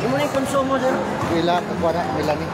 Yung muna yung konsumo dyan. Ilan, ako na, Milani.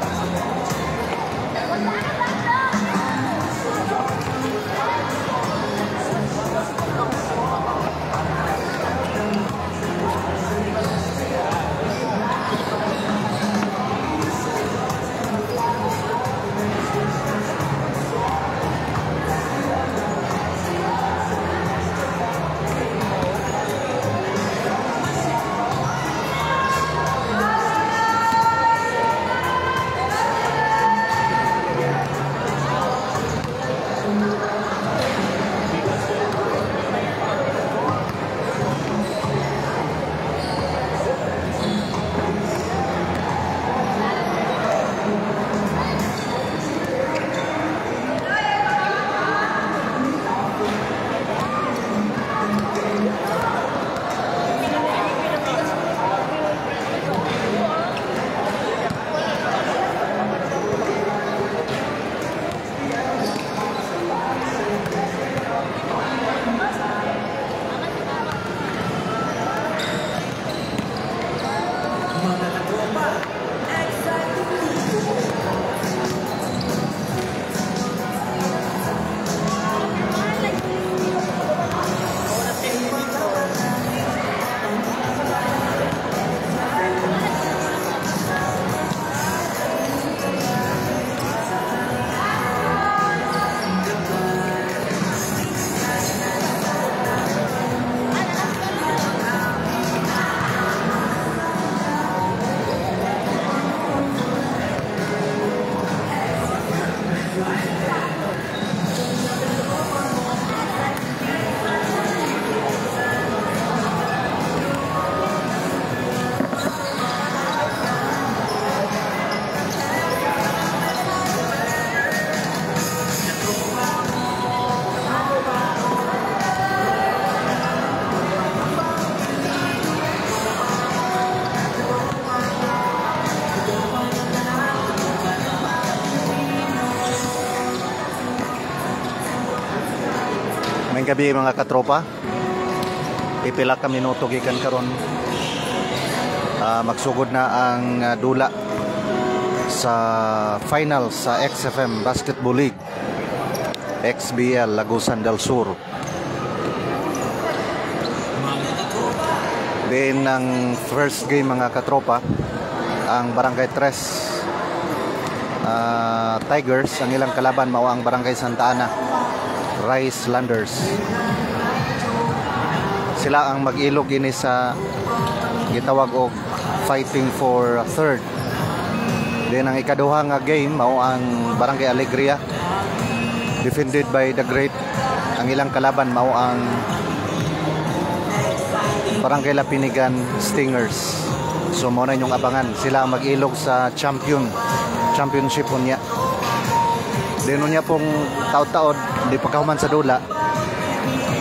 Ngayong gabi mga katropa, pipila ka minuto gikan karon magsugod na ang dula sa final sa XFM Basketball League XBL Lagusan del Sur. Din ng first game mga katropa, ang Barangay 3 Tigers, ang ilang kalaban mao ang Barangay Santa Ana Rice Landers. Sila ang mag-ilog ini sa gitawag og fighting for third. Then ang ikaduha nga game mao ang Barangay Alegria, defended by the great. Ang ilang kalaban mao ang Barangay Lapinigan Stingers. So mao na inyong abangan, sila ang mag-ilog sa championship unya. Dino niya pong taod-taod, di pagkahuman sa dula,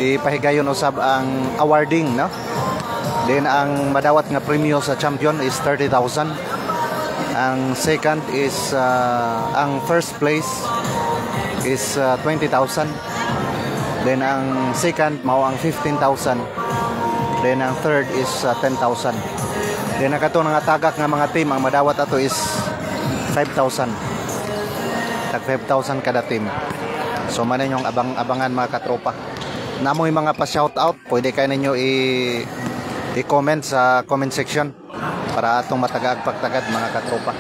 ipahigayon usab ang awarding, no? Then ang madawat nga premyo sa champion is 30,000. Ang second is ang first place is 20,000. Then ang second mao ang 15,000. Then ang third is 10,000. Then nakato nga tagak nga mga team, ang madawat ato is 5,000. Tag 5,000 kada team. So man ninyong abangan mga katropa. Namoy mga pa-shoutout, pwede kayo ninyo i-comment sa comment section para atong matagaag pagtagad mga katropa.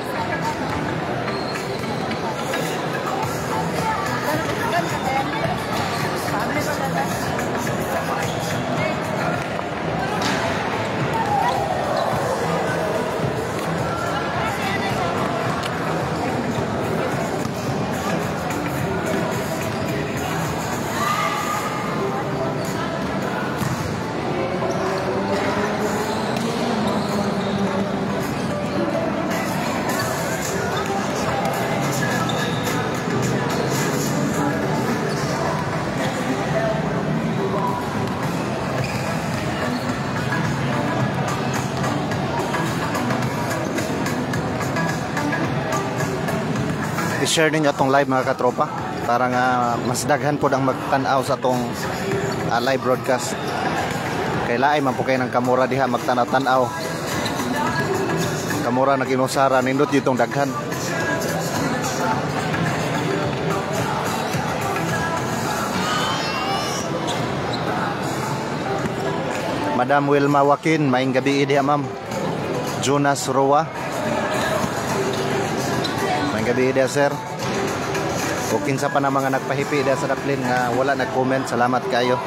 i-share ninyo atong live mga katropa para nga mas daghan po ang magtanaw sa atong live broadcast. Kay laay man po kayo ng kamura diha magtanaw-tanaw. Kamura nag-inusara nindot yung daghan. Madam Wilma Joaquin, maing gabi diha ma'am. Jonas Roa, maing gabi diha sir. O kinsa pa na mga nagpahipi diha sa daplin nga wala nag-comment, salamat kayo.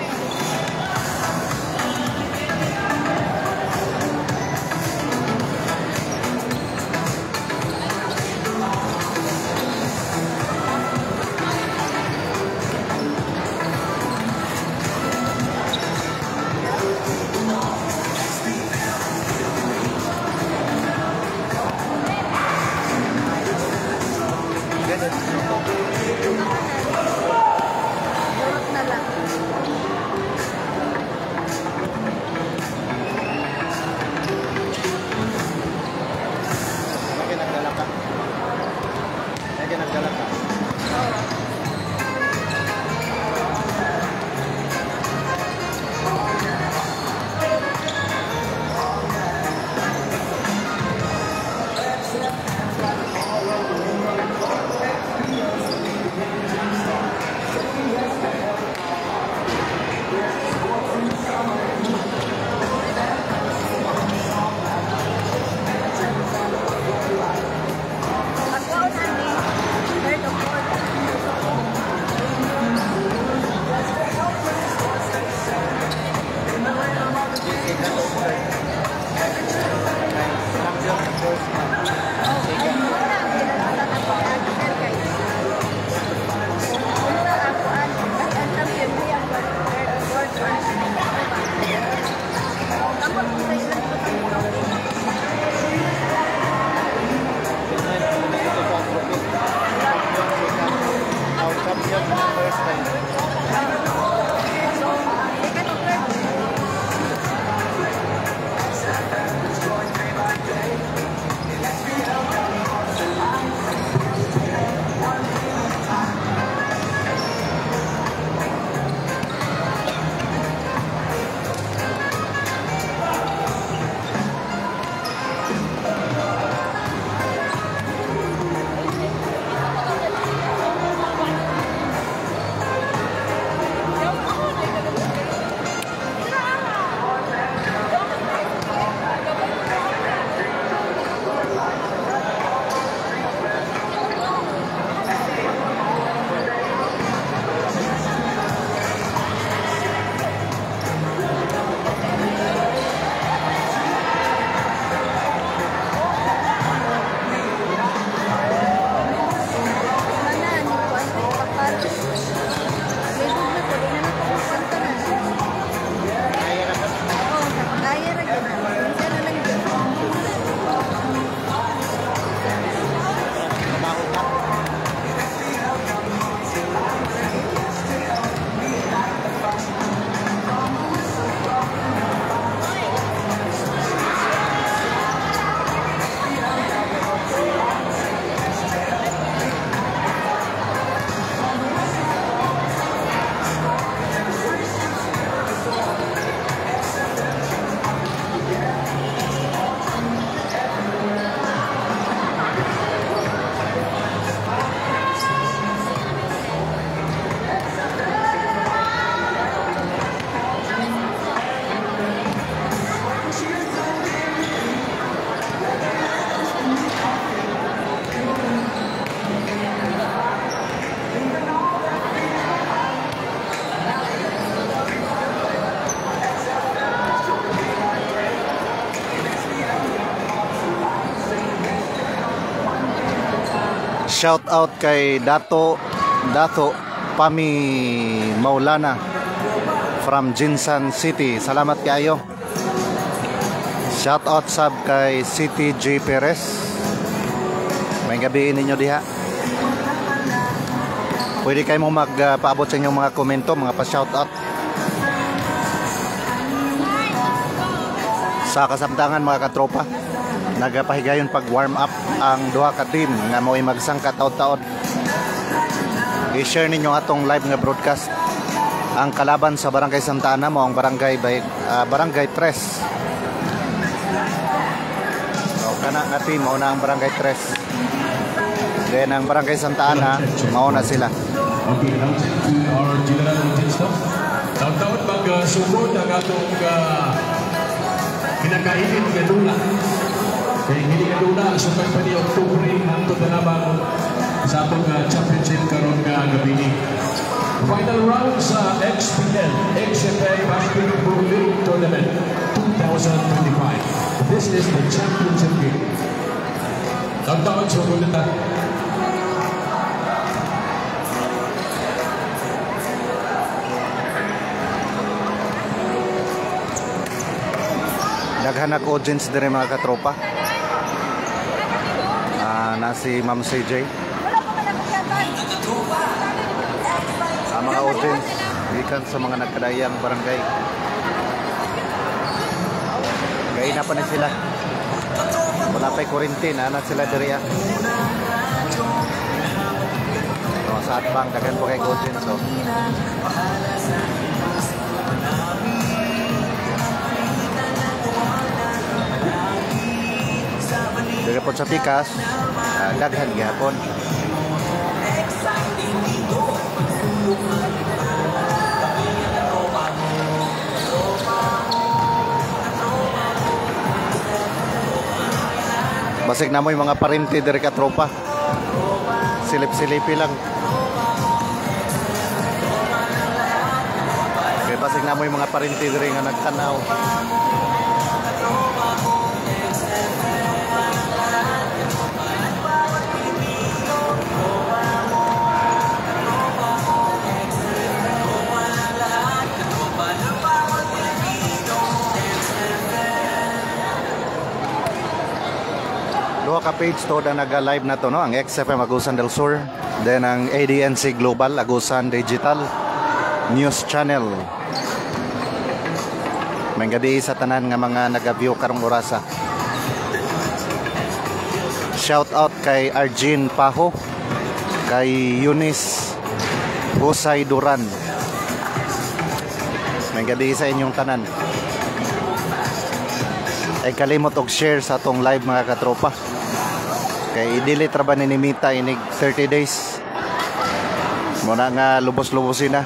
Shout out kay Dato Pami Maulana from Jinsan City. Salamat kayo. Shout out sub kay City J Perez. May gabi ninyo diha. Pwede kayo mong magpaabot sa inyong mga komento, mga pa-shout out. Sa kasamtangan mga katropa, nagapahigayon pag warm up ang duha ka team nga mo'y magsangka taod-taod. i-share ninyo atong live nga broadcast. Ang kalaban sa Barangay Santa Ana mo ang Barangay Barangay 3. So kana nga team mao na ang Barangay 3. Then ang Barangay Santa Ana mao na sila. Okay, now to our general audience now. Taon-taon mag-sugod ang atong pinakainit nga dula. Kaya hindi nga dula, sukay pa ni Oktubre, hantod na naman sa atong championship karon nga gabi ni. Final round sa XPL, XFL Basketball League Tournament 2025. This is the championship game. Taon-taon sugod na tayo. Naghanap audience dire mga katropa. Na si Ma'am CJ. Ang mga audience ikan sa mga nagkadayang barangay. Gaya na pa na sila. Wala pa'y kurintin, na sila dire. So, sa atbang daghan po kay audience. So. Dari po sa pikas, daghan gihapon. Basig na mo yung mga parinti dari ka tropa. Silip-silipi lang. Kaya basig na mo yung mga parinti dari nga nagtanaw. Duha ka page to na nag-live na to, no? Ang XFM Agusan del Sur, then ang ADNC Global Agusan Digital News Channel. May gabi sa tanan nga mga nag-view karong orasa. Shout out kay Arjin Paho, kay Eunice Husay Duran. May gabi sa inyong tanan. Ay kalimot og share sa atong live mga katropa. Kay i-delete ra ba ni Mita inig 30 days. Muna nga lubos-lubosin na.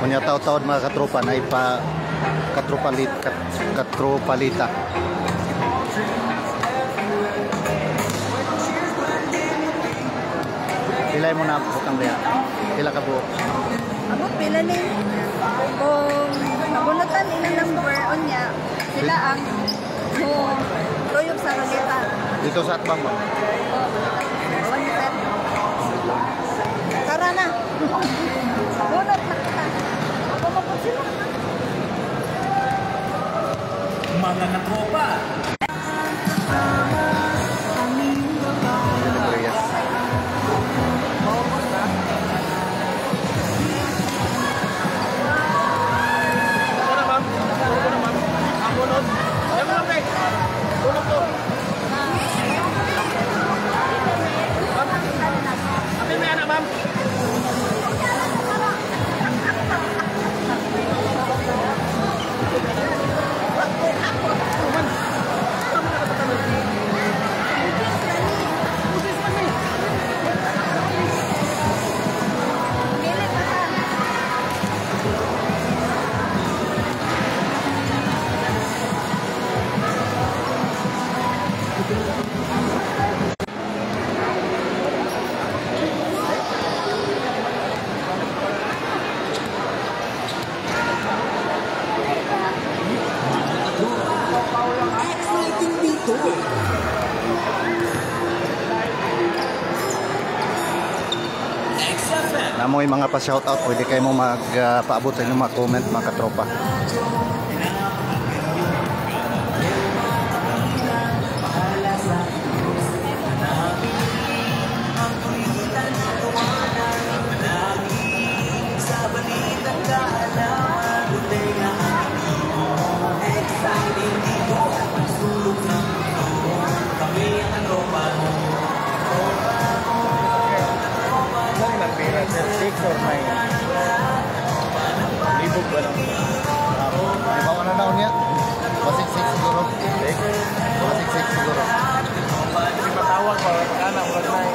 Kunya taod-taod mga katropa na ipa katropalita. Pilay mo na butang liya. Pila ka buok? Ako pila ni kung nabunutan ina number on niya sila ang tuyok sa ruleta. Dito sa atbang mo? One set. Tara na. Bunot na kita. Ako mapun sila. Mga katropa. Namoy mga pa-shoutout, pwede kayo mo magpaabot sa inyong mga comment mga katropa. Libog ba lang? Ibaw na daw niya? Pasiksik siguro. Pasiksik siguro. Hindi matawag pa. Pagkana, wala na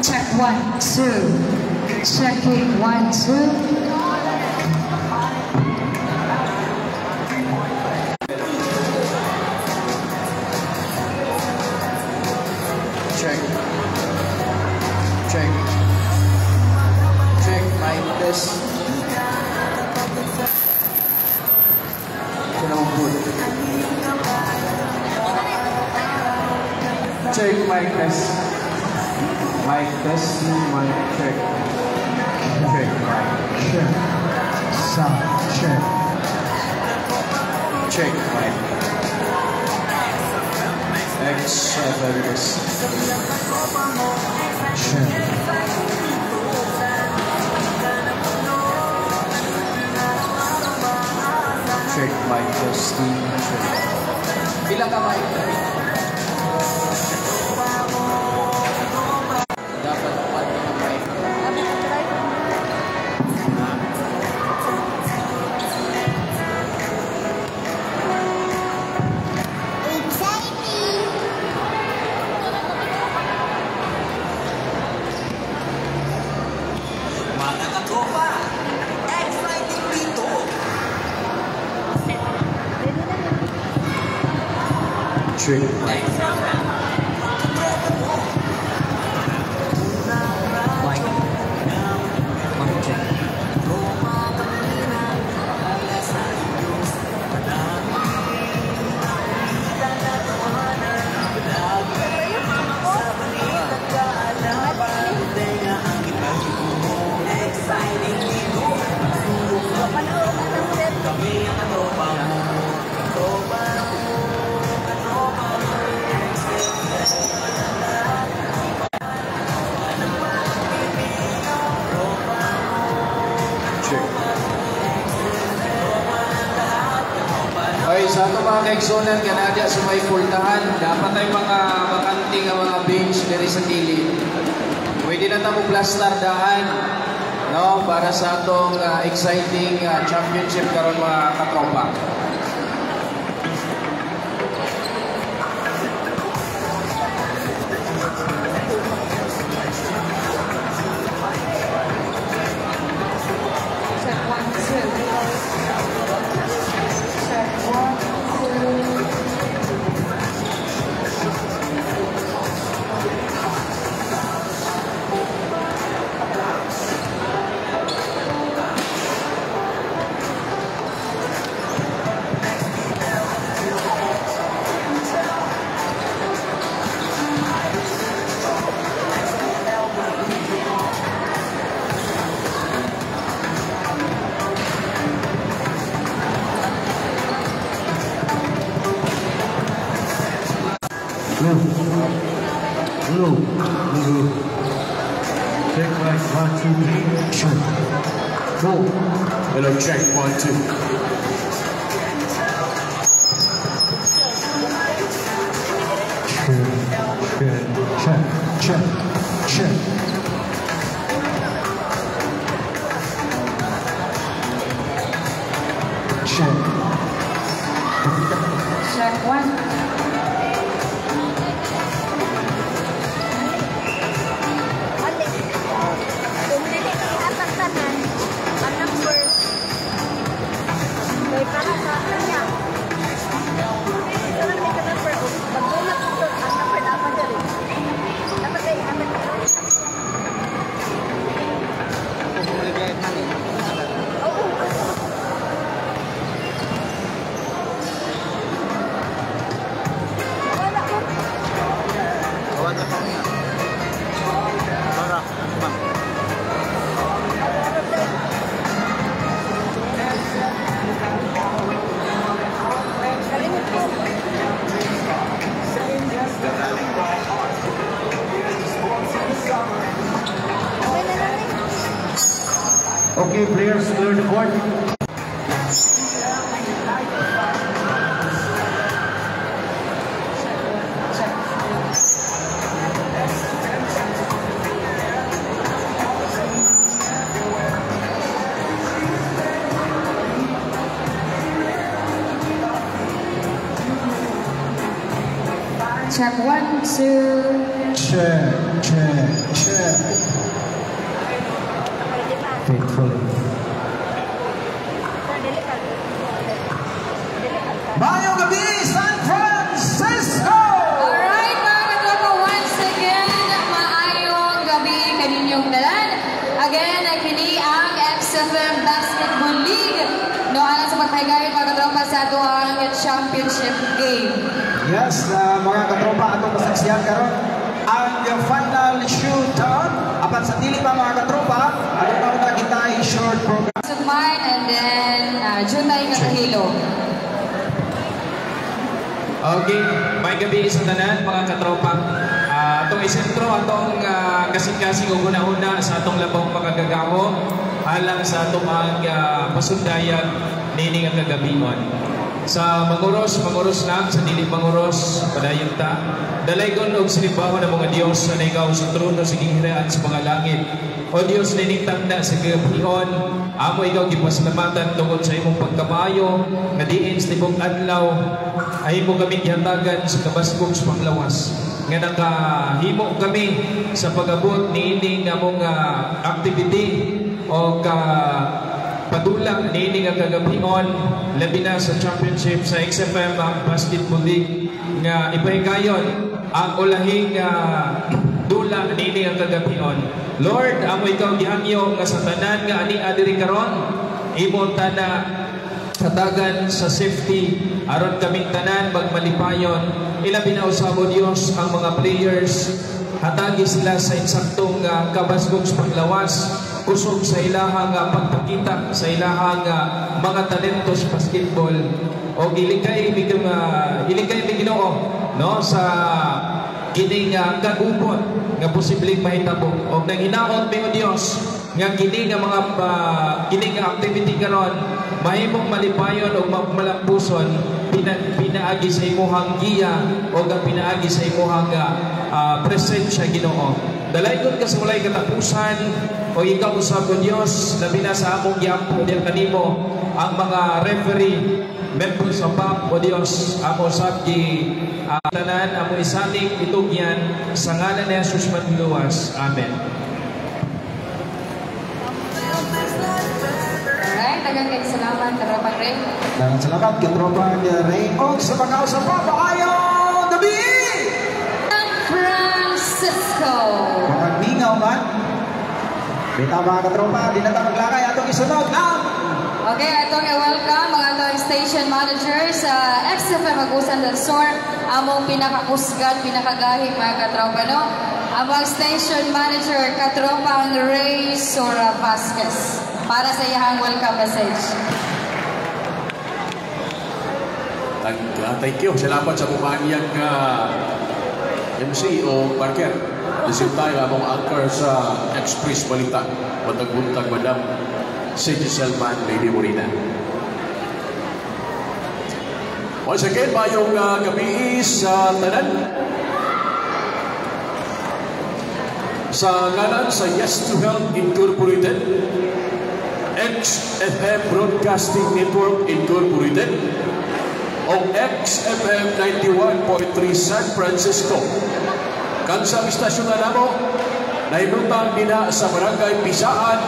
Check 1, 2. Checking 1, 2. Check. Check. Check. Mic test. Ito naman po. Check. Mic test. Mic test. Mic check. Check. Mic. Check. Sound. Check. Check. Mic. X7S. Check. Check mic testing. Check. Pila ka mic? Dapat apat na mic. Check. Okay, sa ito mga kaigsonan, kanadya sa may pultahan, dapat ay mga makanting ang mga bench diri sa kilid. Pwede na tamo plastar dahan, no, para sa atong exciting championship karon mga katropa. Check 1, 2. Check 1, 2. Hello. Check mic 1, 2, 3. Check. Go. Hello, check 1, 2. Check. Check 1. Okay, players clear the court. Check 1, 2. Check. Faithfully. Mayong gabi, San Francisco! Alright mga katropa, once again, maayong gabi kaninyong talan. Again, kini ang XFM Basketball League. Alang sa pagpahigayon mga katropa sa atuang championship game. Yes, mga katropa, atong masaksiyan karon ang final shootout. Apat sa dili pa mga katropa, ano pa na kita i-short program. Sugman and then Junay Katahilo. Okay, may gabi sa tanan mga katropa. Atong isentro, atong kasing-kasing una-una sa atong labong makagagaho alang sa atong pasundayan nining ang kagabion. Sa manguros lang, sa dili manguros, padayon ta. Dalaygon og sinibawan ng mga Dios sa naigaw sa trono sa gihiraan sa mga langit. O Dios, nining tanda sa kagabion, amo ikaw gipasalamatan tungod sa imong pagkamayo, nga diin sa tibok adlaw, ay mo kami gihatagan sa kabasbog sa panglawas. Nga nakahimo kami sa pag-abot ni ining among activity o padulang nining ang kagabion labi na sa championship sa XFM ang Basketball League nga ipahigayon ang ulahing dula nining ang kagabion. Lord, amo ikaw gihangyo nga sa tanan nga ani adiri karon imong tana katagan sa safety aron kaming tanan magmalipayon ilabi na usabo Dios ang mga players hatagi sila sa insaktong kabasbog sa panglawas kusog sa ilahang pagpakita sa ilahang mga talento sa basketball o iligay mi Ginoo no sa kining kagubot nga posibleng mahitabo og nang hinaot mi o Dios nga kini nga mga kini nga activity karon mahimong malipayon o malampuson pinaagi sa imuhang giya o pinaagi sa imuhang presensya Ginoo. Dalaygon ka sa walay katapusan o ikaw usab ko Dios labi na sa among giampo diyan kanimo ang mga referee members of BAP o Dios amo usab gi tanan amo isaning itugyan sa ngalan ni Jesus Manluwas. Amen. Alright, daghang kayong salamat katropa Ray. Dan salamat katropa Ray og sa mga usapa paayong gabi. San Francisco. Mga ningaw man. Bita mga katropa, di na ta maglakay atong isunod ang Okay, atong i-welcome mga atong station manager sa XFM Agusan del Sur. Among pinakakusgan, pinakagahig mga katropa, no? Among station manager, katropang Ray Sora Vasquez. Para sa iyang welcome message. Thank you. Salamat sa pumahanyag MC o Parker. At tayo among anchor sa Express Balita. Matag-buntag, Madam City Selman, Lady Morina. Once again, mayong gabi sa tanan. Sa ngalan sa Yes to Health Incorporated, XFM Broadcasting Network Incorporated, o XFM 91.3 San Francisco. Kansang istasyon na namo, naibutang nina sa Barangay Pisaan,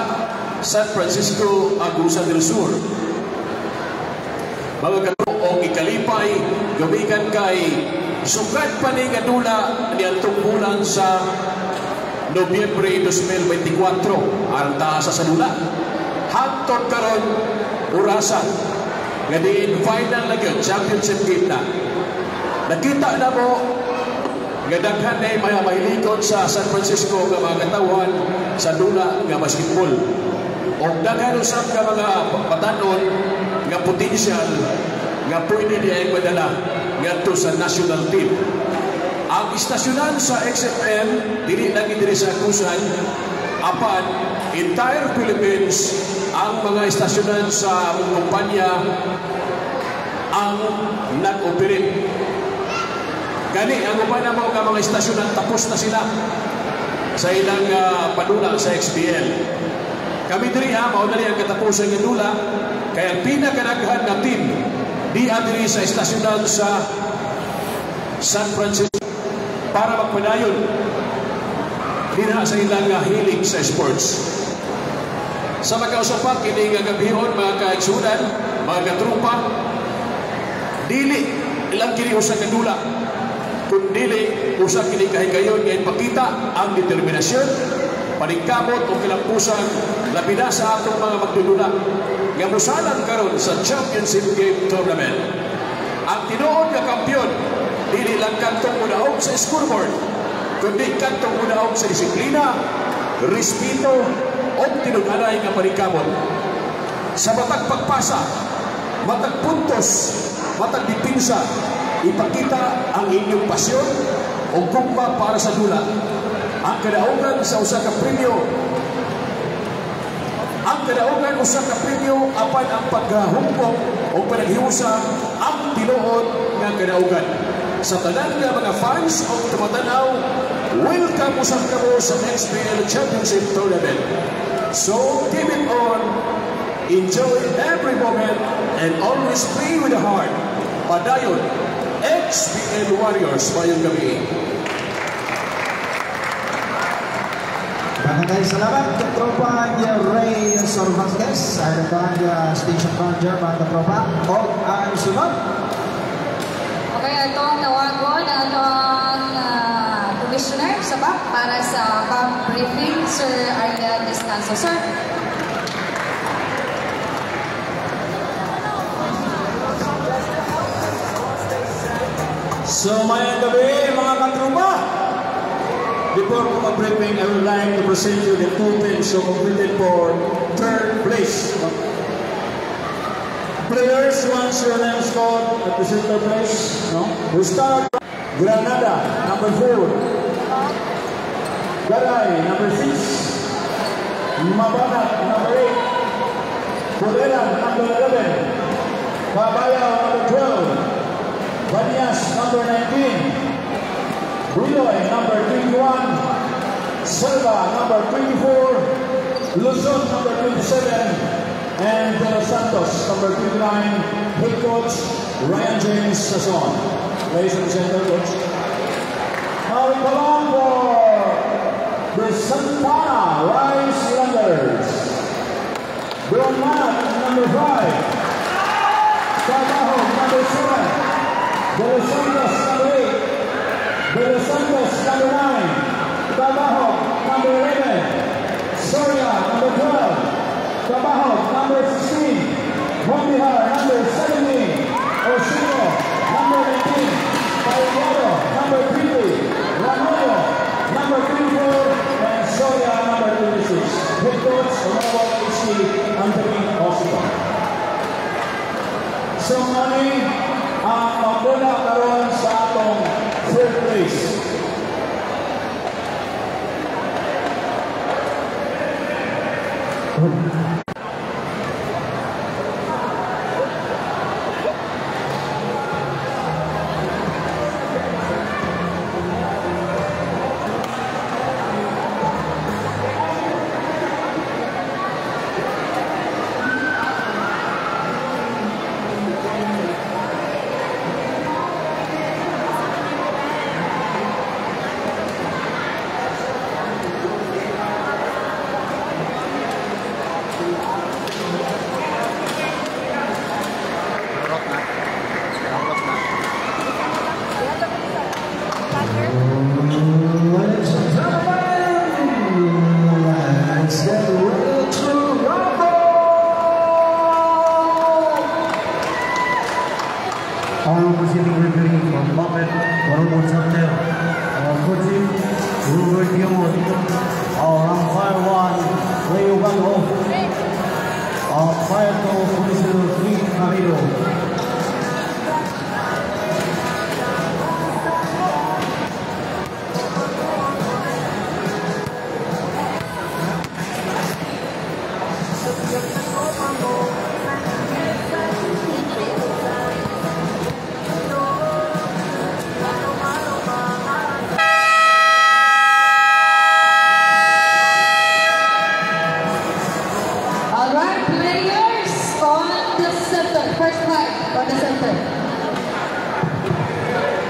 San Francisco, Agusan del Sur. Mga katong ikalipay, gamikan kay sukat pa ni Gadula niyantong bulan sa Nobyembre 2024 aron ta sa salula. Hangtod karon orasan nga diin final na gyud championship game na. Nakita na mo nga daghan na mga mahilikot sa San Francisco nga mga katawan sa dula nga basketball. O daghan usab ka mga patanon nga potensyal nga pwede diay madala ngadto sa national team. Ang istasyonan sa XFM dili lang diri sa Agusan, apan entire Philippines ang mga istasyonan sa kumpanya ang nag-operate. Gani ang uban na mga istasyonan tapos na sila sa ilang padula sa XBL. Kami diri mao na ang katapusan ng dula kaya pinakadaghan na team di adiri sa istasyonan sa San Francisco para magpadayon dinha sa ilang hilig sa sports. Sa magkausapan kini nga gabihon mga kaigsunan, mga katrupa, dili ilang kini usa ka dula, kun dili usa kini kahigayon nga ipakita ang determinasyon, paningkamot o kilampusan labina sa atong mga magdudula nga musalang karon sa Championship Game Tournament. Ang tinuod nga kampiyon dili lang kantong unaog sa scoreboard, kundi kantong unaog sa disiplina, respeto o tinug-anay nga paningkamot. Sa matag pagpasa, matag puntos, matag dipinsa, ipakita ang inyong pasyon o gugma para sa dula. Ang kadaugan sa usa ka premyo, apan ang paghahumpok o panaghiusa ang tinuod nga kadaugan. Sa tanan nga mga fans o tumatanaw, welcome usab kamo sa XPL Championship Tournament. So keep it on, enjoy every moment, and always play with the heart. Padayon, XPL Warriors, mayong gabi. Maraming salamat katropa niya Ray Sorvasquez, ang station manager mga katropa. O ang sunod. Okay, ito ang tawagon ng atong commissioner sa BAP para sa BAP briefing, Sir Ariel Descanso. Sir. So, mayang gabi mga katropa. Before ko mag-briefing, I would like to present you the two teams who competed for third place. Players, once your name is called at the center place, no? We start Granada, number 4. Garay, number 6. Mabanat, number 8. Puleran, number 11. Kabayaw, number 12. Banyas, number 19. Buloy, number 21. Selva, number 24. Luzon, number 27. And De Los Santos, number 29. Head coach, Ryan James Sasson. Ladies and gentlemen, coach. Now we come on for the Santana Rice Islanders. Don Manat, number 5. Trabajo, number 7. De Los Santos, number 8. De Los Santos, number 9. Trabajo, number 11. Soria, number 12. Trabajo, number 16. Montijar, number 17. Osino, number 18. Pagliaro, number 20. Ramoyo, number 24. And Soria, number 26. Head coach, Rowan HC, Anthony Osino. So, mami, ang maguna karon sa atong third place. Our proceeding referee from Buffett, Warumon Hotel, our coaching, Ruben Diamond, our umpire 1, Leo Bango, our fire call commissioner 3, Camilo.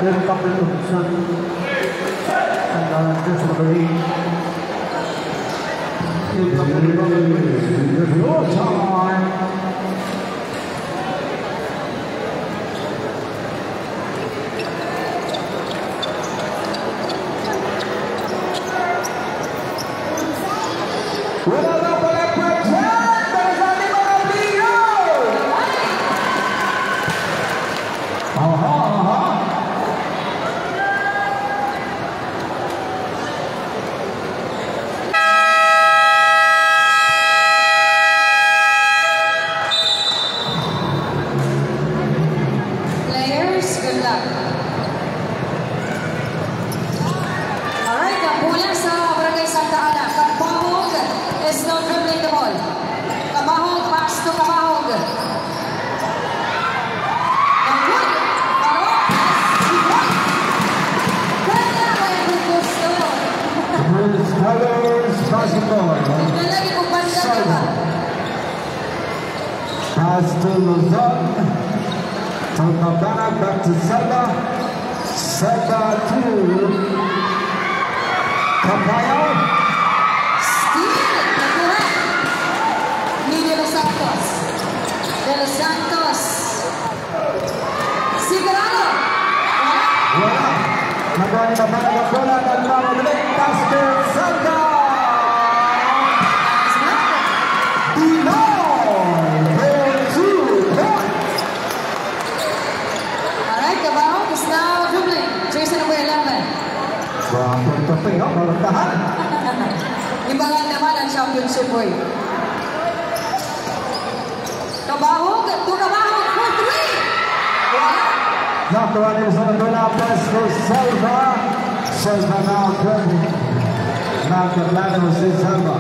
Then couple of And this referee. Your time. Players, good luck. Alright, ang bola sa Barangay Santa Ana. Kabahog is now dribbling the ball. Kabahog, pass to Kabahog. Ang good. Kabahog, ganda ba yung gusto? Colors basketball. Tignan lagi kung banda ka ba. Pass to Luzon. From Mabana back to Selva. Selva to Campayo. Steal, nakuha. Ni De Los Santos. De Los Santos. Sigurado. Wala. Nagawa ni Mabana ng bola. Naglawa ulit. Pass to Selva. Alright, Kabahog is now dribbling. Jersey number 11. Wapong kapay, no? Malantahan. Imbangan naman ang championship boy. Kabahog, to Kabahog for 3. Wala. Nakuha ni sa bola. Pass to Selva. Selva now trending. Nakaplano si Selva.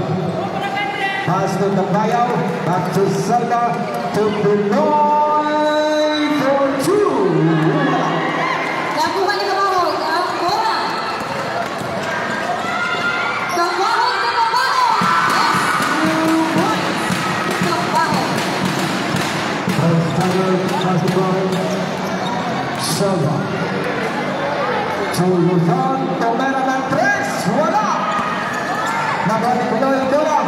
Pass to Campayo. Back to Selva. To Pinoy for 2. Nakuha ni Kabahog ang bola. Kabahog, to Kabahog. Yes, 2 points. Kabahog. Basketball. Selva. To Luzon. Tomera ng 3. Wala. Nakuha ni Pinoy ang bola.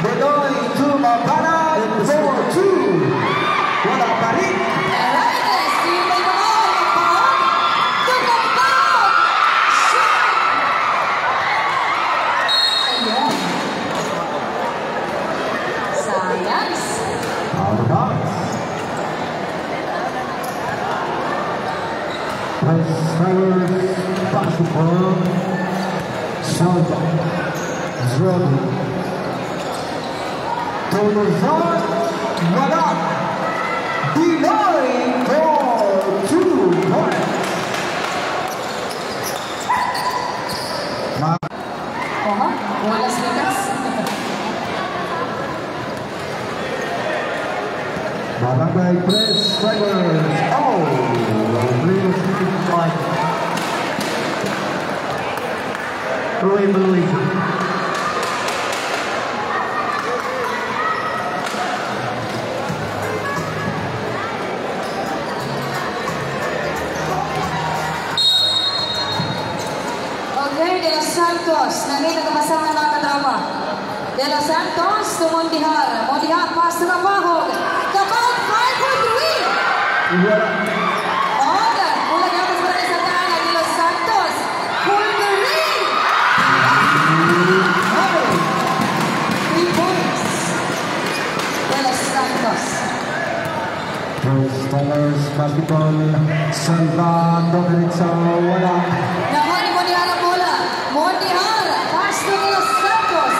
Pinoy to Mabana for 2. Wala pa rin. Alright, steal by Kabahog. Kabahog, to Kabahog. Shoot. Ayun. Sayang. Out of bounds. Basketball. Selva. Zrobi. To Luzon. Wala. Pinoy for 2 points. Oha, bola sa likas. Barangay Press Strikers. Oh, Blue Flag. Roy Maluisa. Okay, De Los Santos. Nangin ang kapasangan ng kadrama. De Los Santos to Mondihar. Mondihar pass to Kabahog. Kabahog 5 for 3. Wala. Oga, mula gatas para sa Santa De Los Santos for 3. 3 points. De Los Santos. Stars basketball. Selva. Dominica. Wala. Nakuha ni Mondihar ang bola. Mondihar pass to De Los Santos.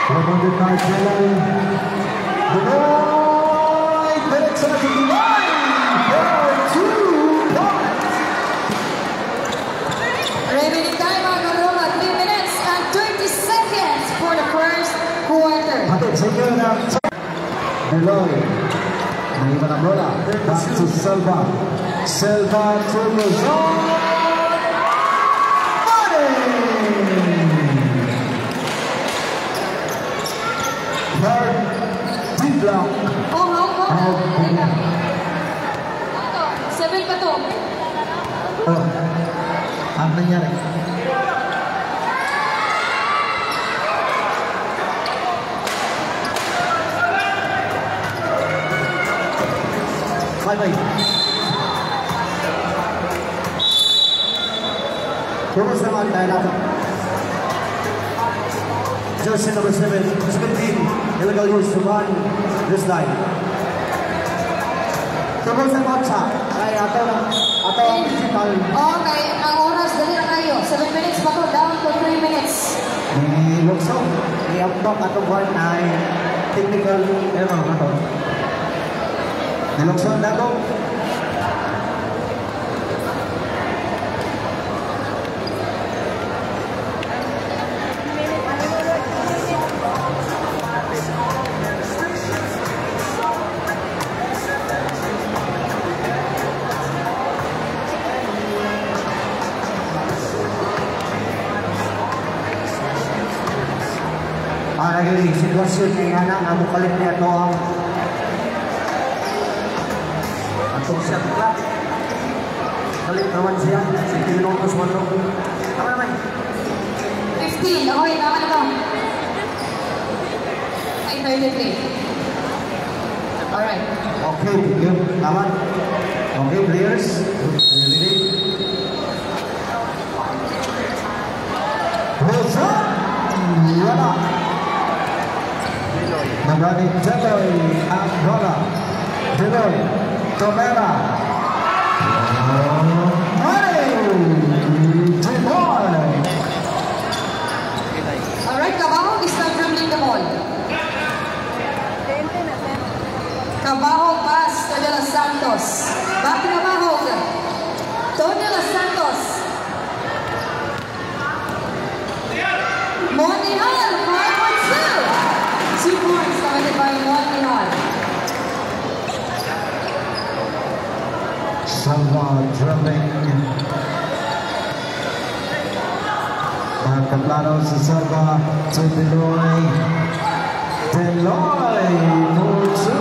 Promoted by Pinoy. Pinoy. Diretso na si Pinoy. For 2 points. Remaining time, mga karola, 3 minutes and 30 seconds for the first quarter. Hatid sa inyo ng Pinoy. May iba na bola. Back to Selva. Selva to Luzon. Money! Third, deep block. Oh, how? 7 pa to. Oh, ang nangyari? Bye-bye. Terus naman tayo natin. Jersey number 17, illegal use to run this line. Terus naman siya. Ay, ato ang physical. Okay, ang oras, dali na kayo. 7 minutes pa to, down to 3 minutes. Ni Lukso, ni Abdok atong one ay technical error na to. Ni Lukso, dago. Naging sitwasyon ni Hana na mukalit niya ito ang atong shot clock. Kalit naman siya. 60 minutos mo ito. Tama naman. 15. Okay, tama na to. Ay, 33. Alright. Okay, yun. Tama. Okay, players. Ready? Rosa! Wala! Nabrani Deloy Angola. Deloy Tomera. Alright, Cabahog is now dribbling the ball. Cabahog pass to De Los Santos. Back to Cabahog. To De Los Santos. Monihal, 5-2. 2 points committed by Monihal. Salva dribbling. Magkaplano si Salva to Deloy. Deloy moves to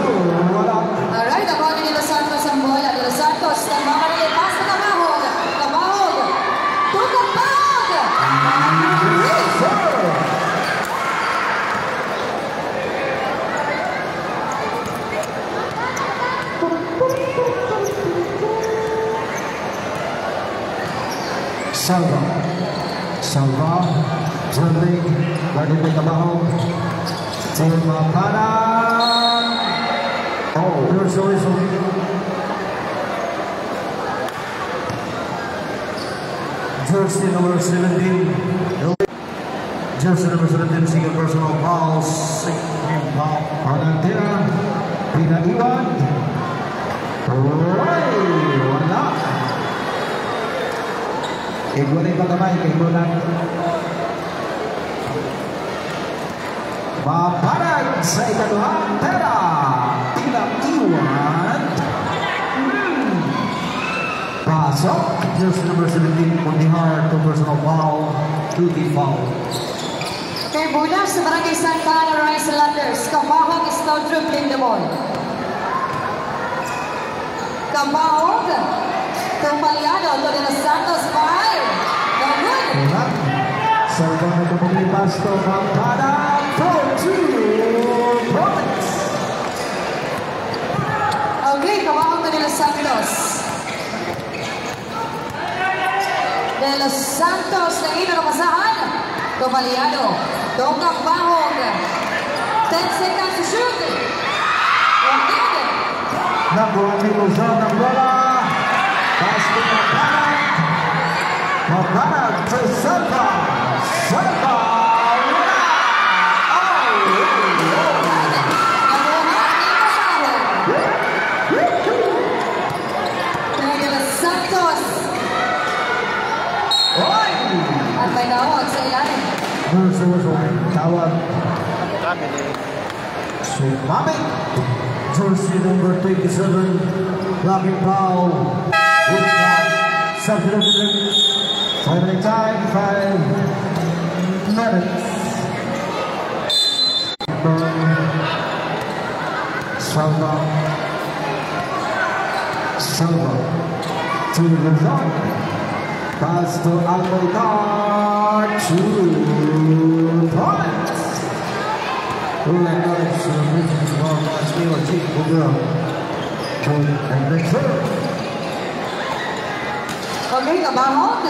wala. Alright, about ni De Los Santos ang bola. De Los Santos, nagmamalaki. Pass to Cabahog. Cabahog. To Cabahog. Salva dribbling. Lagi may Cabahog. Timapana. Oh, there's always jersey number 17. Jersey number 17, single personal foul. Second foul. Anantira. Pinaiwan. Wala. Igualin pa kamay, igualan. Maparag sa ikaduhang pera. Pinaiwan. Pasok. Jersey number 17, Monihal, to personal foul. Duty foul. Okay, mula sa Barangay Santa Ana Rice Landers, Cabahog is now dribbling the ball. Cabahog, Tumpaliado, to De Los Santos, 5. No good. Wala. Salva na kumipas to Pampana for 2 points. Okay, Cabahog to De Los Santos. De Los Santos, nangino na pasahan. Tumpaliado, to Cabahog. 10 seconds to shoot. Okay. Nakuha ni Luzon ng bola. Pass to Pampana. Pampana to Salva. Salva. De Los Santos. At may nawag sa ilalim. Tawag. Sumamit. Jersey number 27. Blocking foul. Good shot. Substitute. 5 minute time. 5 minutes. Salva. to Luzon. Pass to Almodovar to Torrance. Who acknowledge the regions of our last meal of team Google. And the third. Okay, kabahog.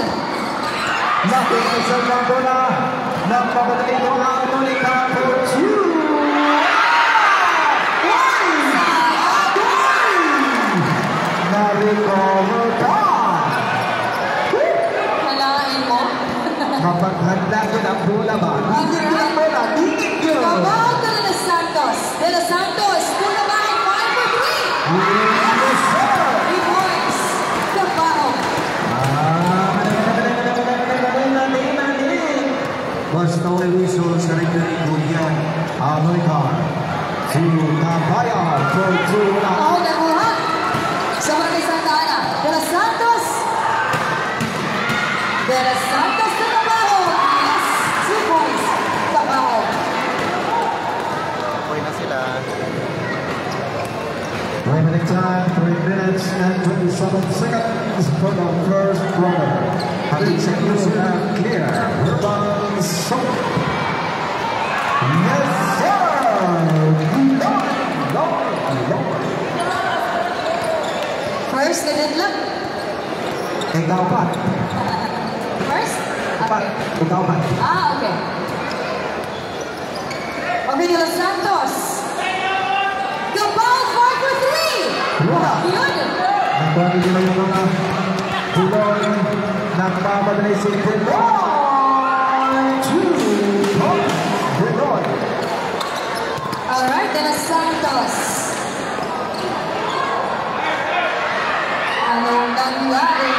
Nothing sa bola. Napapatay mo ang Monica for 2. Na-recover pa. Kalain mo. Kapag handa ko ng bola ba? Dikit yun ang bola. Dikit yun. Kabahog to De Los Santos. De Los Santos, pula ba? 5 for 3. Yes, sir. 3 points. Kabahog. Basta may whistle sa referee ko yan. American. Si Kabayan for 2 na. Kabahog na buha. Sa Barangay Santa Ana. De Los Santos. De Los Santos na Kabahog. Yes, 2 points. Kabahog. Okay na sila. Remaining time, 3 minutes and 27 seconds for the first quarter. Having said this, we have clear. Urban Soap. Yes, sir! Lord. First, ganun lang. Ikaw pa. First? Pat. Ikaw pa. Okay. Okay, De Los Santos. Kabahog 4 for 3. Wala. Yun. Nagpapagin nila yung mga tulong nagpapadalay si Deloy. 2 points. Deloy. Alright, De Los Santos. Anong nangyari?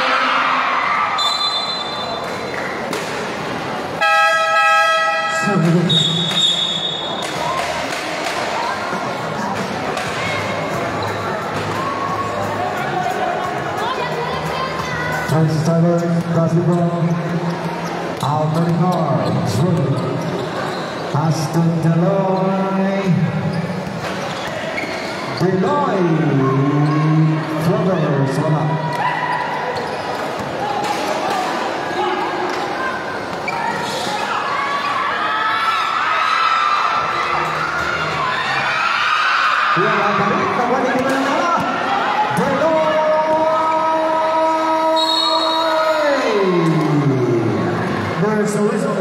Chance Tyler, basketball. Alvin Hart, dribble. Pass to Deloy. Deloy. Flowers, wala. Wala pa rin. Kawali ko na wala. Deloy. There's the whistle.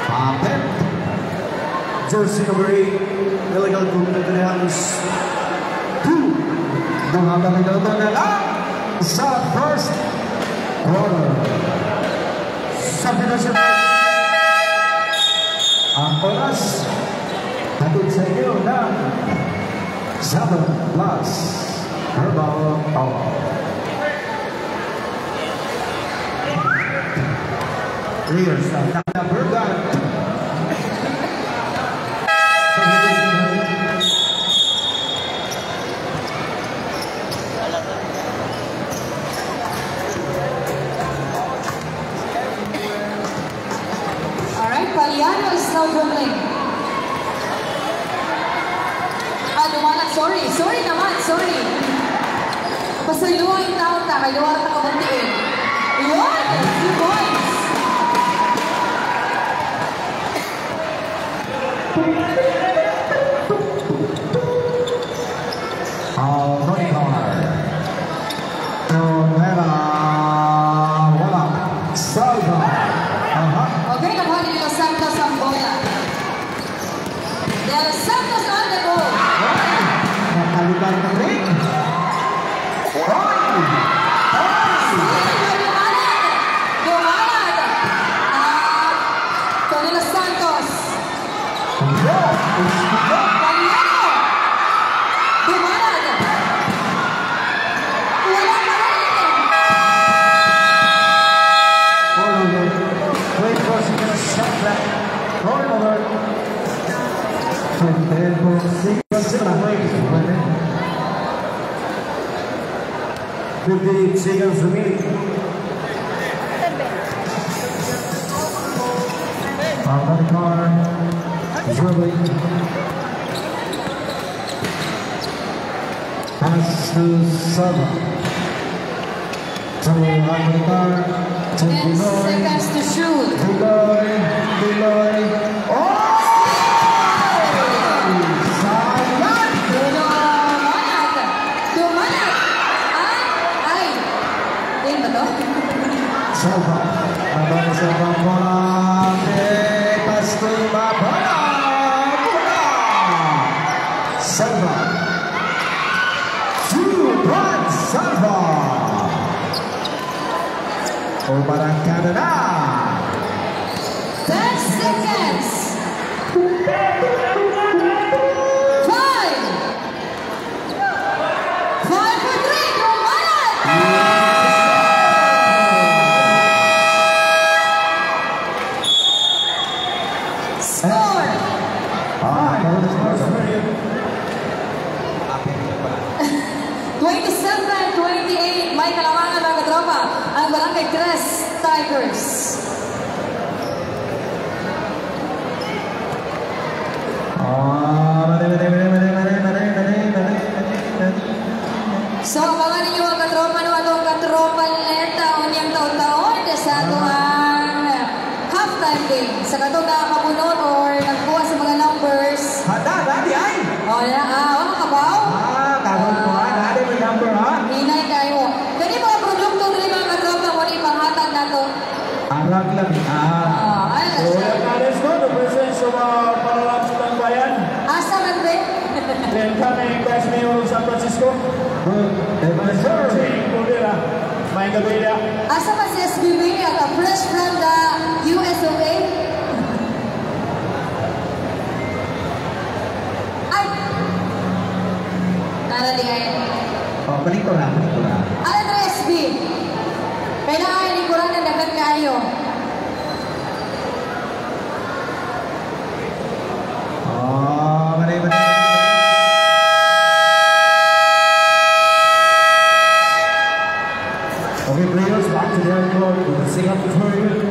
Papet. Jersey number 8. Illegal movement to the hands. 2. Nanghabang ito na lang sa first quarter. Sabi na siya. Ang oras. Hatid sa inyo ng 7 plus Herbal Power. Clear sa Bergan. Alright, Paliano is now dribbling. Lumalat, sorry naman, sorry. Basta luwa yung taon na, kay luwa na kabantiin. Yun! 2 points! Almodovar. Tonera. Wala. Salva. Okay, nakuha ni De Los Santos ang bola. De Los Santos on the goal. Nakalitan ng ring. Dumanad. De Los Santos. Paliano. Dumanad. Wala pa rin. Wait for a shot back. Roll over. 58 seconds remaining. Almodovar dribbling. Pass to Salva. To Americar. To 10 seconds to shoot. Deloy. Oh! Dumanat. Ay. Din ba to? Salva. Abang Salva bola. Pass to bola. Salva. Juan Salva. Para Canada. 10 seconds. 5, 4, 3, Dumanat. Score. 27-28, may kalamangan mga katropa ang Barangay Tres Tigers. So, abangan ninyo mga katropa no, atong katropa leta unyang taon-taon sa atong halftime game. Sa katong nakakapunod or nagkuha sa mga numbers. Handa, dati ay. O, wala ka ba? Karon mo, dati may number ha. Hinay kayo. Kani mga produkto dili mga katropa mo ni panghatag nato. Arang lang. Ay, So, let's go. The presence of Paralab sa Tangbayan. asa man ba? The incoming Vice Mayor of San Francisco. Jane Cordera. May gabi niya. Asa man si SBB at fresh from the USOA? Ay! Narating ngayon. Oh, balik ko na. Ano ito SB? Kailangan lingkuran na dagat kayo. Oh, mali. Okay, players, back to their court. We'll sing up the period.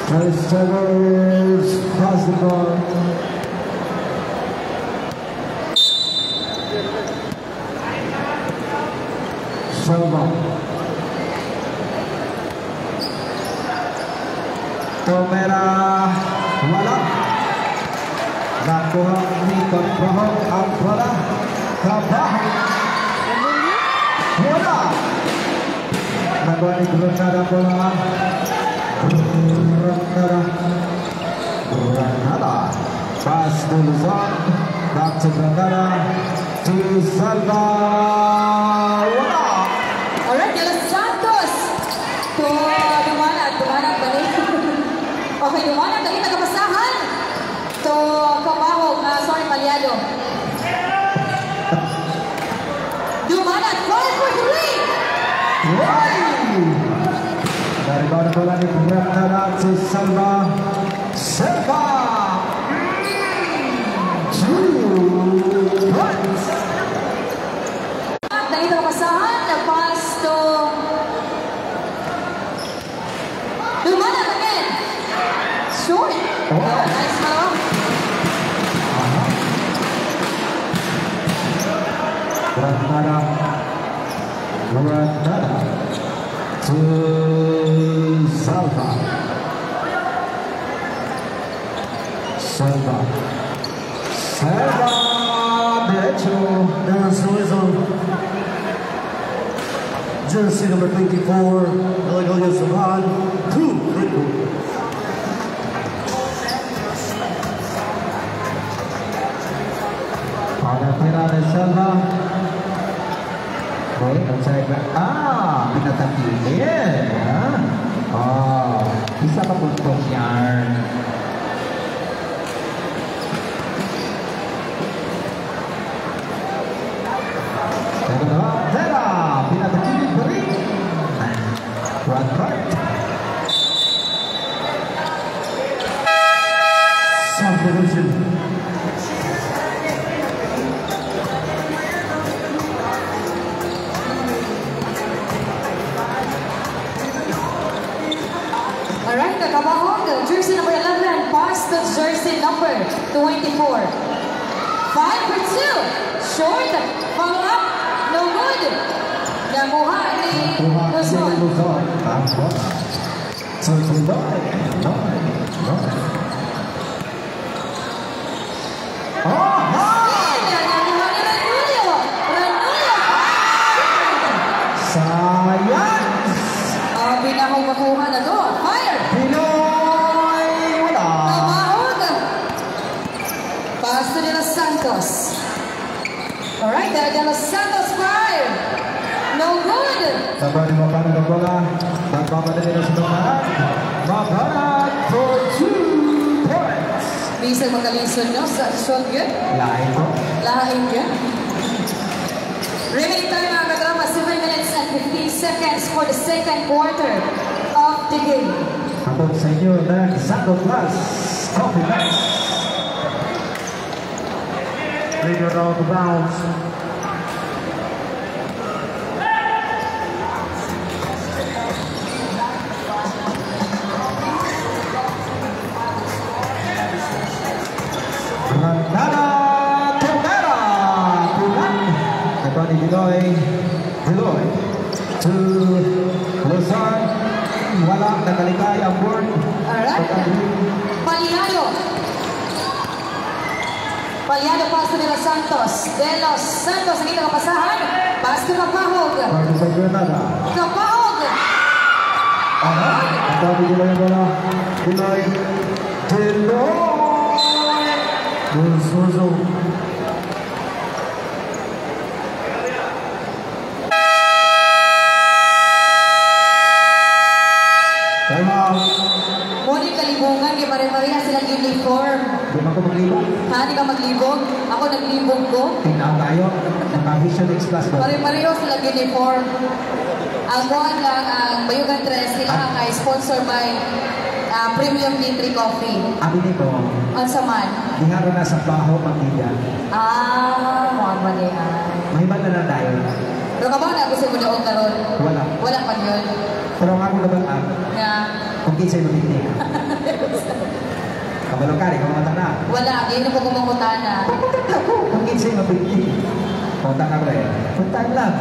Travis Travers has the ball. Salva. Tomera wala. Nakuha ni Kontrahok ang bola. Kabahan. Wala. Nakuha ni Granada bola. Granada. Pass to Luzon. Back to Granada. To Salva. Wala. Alright, De Los Santos. To Dumanat balik. Okay, Dumanat, dali nagapasahan. To Kabahog, Palyado. Dumanat, 4 for 3. Dari bawah bola di Granada to Salva. Salva. 2 points. Dali nagapasahan, nag-pass to Dumanat again. Short. Nice malaw. Granada to Salva. Salva derecho. There's the whistle. Jersey number 24, Illegally Saban, 2 free throw. Para tira de Salva. Boleh outside back. Pinatagilid. Bisa pa puntos yan. Zera. Pinatagilid pa rin. One right. Subdivision. Alright, Kabahog, jersey number 11, number 24. 5 for 2. Short. Follow up. No good. Nakuha ni Luzon. So, no. Sayang! Binakong-bakuha na to. Fire! Pinoy! Wala! Tumahog! Pass to De Los Santos. Alright, De Los Santos fire! No good! Sabay mo pa ng bola. Nagpapadali na sa doon. Mabanat for 2 points. Bisag magkalisod no sa shot good. Lain mo. Lahain good. Remaining time mga kadrama, 7 minutes and 15 seconds for the second quarter of the game. Habang sa inyo ng Santo Plus Coffee Max. Leader out of bounds. Randana Tobera. Pulang. Ito ni Diloy. To Luzon. Wala nakalikay ang board. Alright. Paliano pass to De Los Santos. De Los Santos ang itong kapasahan. Pass to Kapahog. Para sa Granada. Kapahog. Ito ni Diloy ang bola. Diloy. Suzo. Time out. Muli kalibungan, kaya pare-pareha silang uniform. Di ba ko maglibog? Ha, di ka maglibog? Ako naglibog ko. Tingnan tayo. Naka-Vision X Plus ba? Pare-pareho silang uniform. Ang buwan lang, ang Bayugan Tres, sila ang sponsor by Premium Nitri Coffee. Abi nito, On sa man. diharo na sa baho pagkida. Mukhang ba niya? Mahiman na lang tayo. Pero ka ba na gusto mo doon karon? Wala. Wala pa yun. Pero ang ako nabalaan, Nga. kung kinsay mabigni. Kabalong ka rin, kamamata na. Wala, di na ko kumamutana. Kung kinsay mabigni. Punta ka ba eh? Punta lang.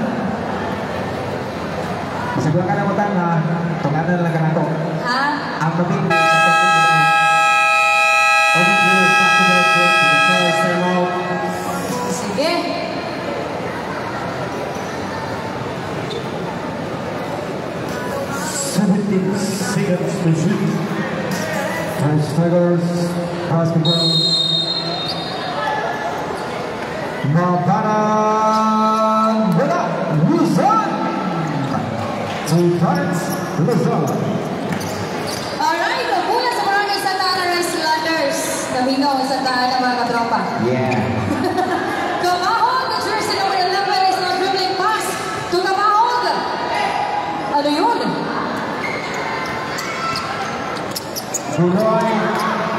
Masagwa ka na punta na, tungan na lang ka na to. Ha? Ang mabigni sa pagkakita daw. Only viewers possible to the first time out. Sige. Seconds to shoot. First Tigers basketball. Mabaran bola Luzon. 2 points Luzon. Alright, mula sa Barangay Santa Ana Wrestlanders. Kamino sa Santa Ana mga katropa. Yeah. Kamahog, the jersey number 11 is not dribbling pass to Kamahog. Ano yun? Buloy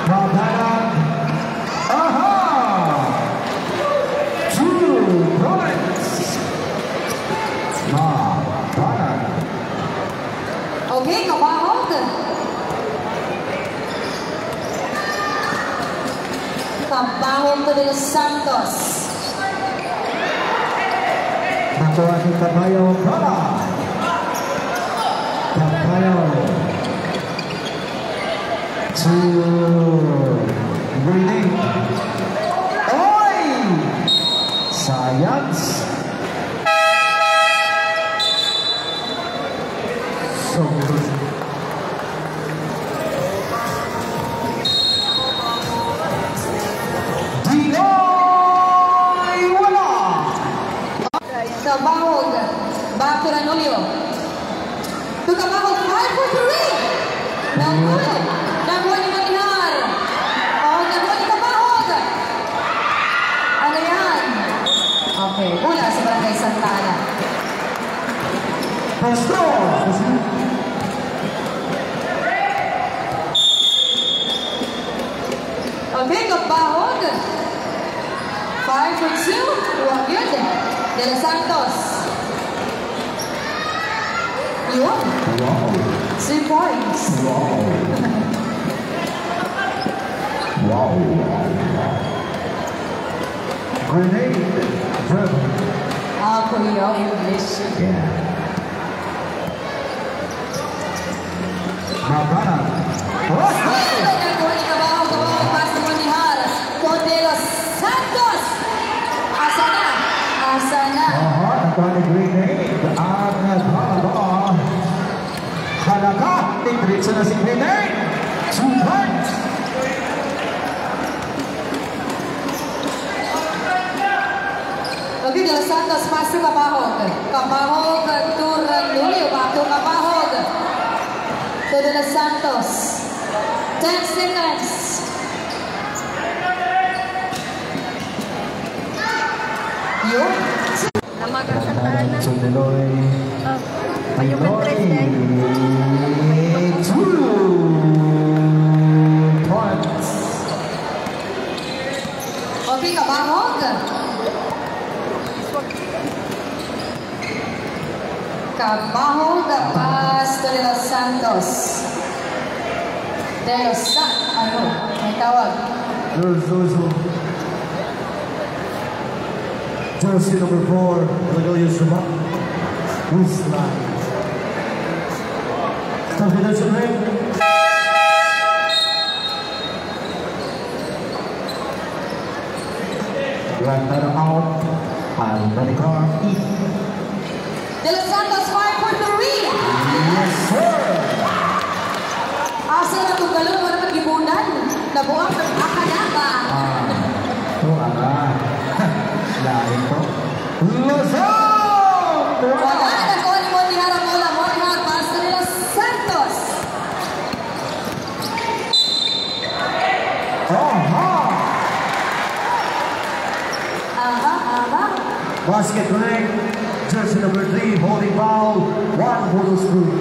Mabaran. Aha! 2 points. Mabaran. Okay, Kamahog. Kamahog to De Los Santos. Nakuha si Cabayo bola. Cabayo. To winning. Oy! Sayang. So good. Dinoy wala. Kamahog. Back to Ranulio. To Kamahog, 5 for 3. No good. Nakuha ni Manihar. Nakuha ni Kamahog. Ano yan? Okay, mula sa Barangay Santa Ana. Pasto. Okay, Kamahog. 5 for 2. Huwag yun. De Los Santos. Yun. Wow. 3 points. Wow. Wow. Grenade. Dribble. Ako yung English. Yeah. Mabana. Santos! Asa na? Ito ang grenade. Ang nagpapaba. Halaga. Tingritso na si grenade. 2 points. Okay, De Los Santos masuk Kabahog. Kabahog turun dulu, waktu Kabahog. To De Los Santos. 10 seconds. Yun. Namaga sa tahanan. So, Deloy. Payuman president. 2 points. Okay, Kabahog. Kabahog pas to De Los Santos. De Los Santos. Ano? May tawag. Jersey number 4, Regalia Suba. Usman. Confidential ring. Granted out. Albanikar. De Los Santos fire for 3. Yes, sir. Asa na itong galon, wala mag-ibunan. Nabuang akadama. Ito lain po. Luzon! Wala na ko ni Monihara Mola. Monihara pas to De Los Santos. Aha. Basket ring. Jersey number 3, holding foul. 1 bonus group.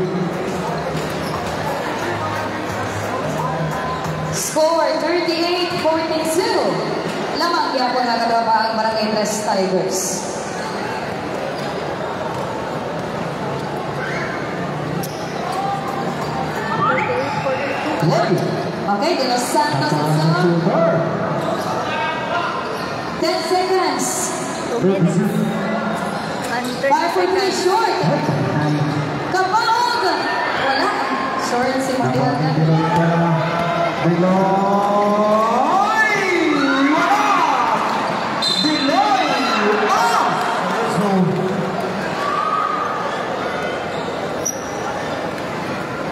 Score 38-42. Lamang niya po nakagawa ang Barangay Tres Tigers. Okay, De Los Santos is on. 10 seconds. 5 for 3 short. Kabahog! Wala. Short si Mahiwagan.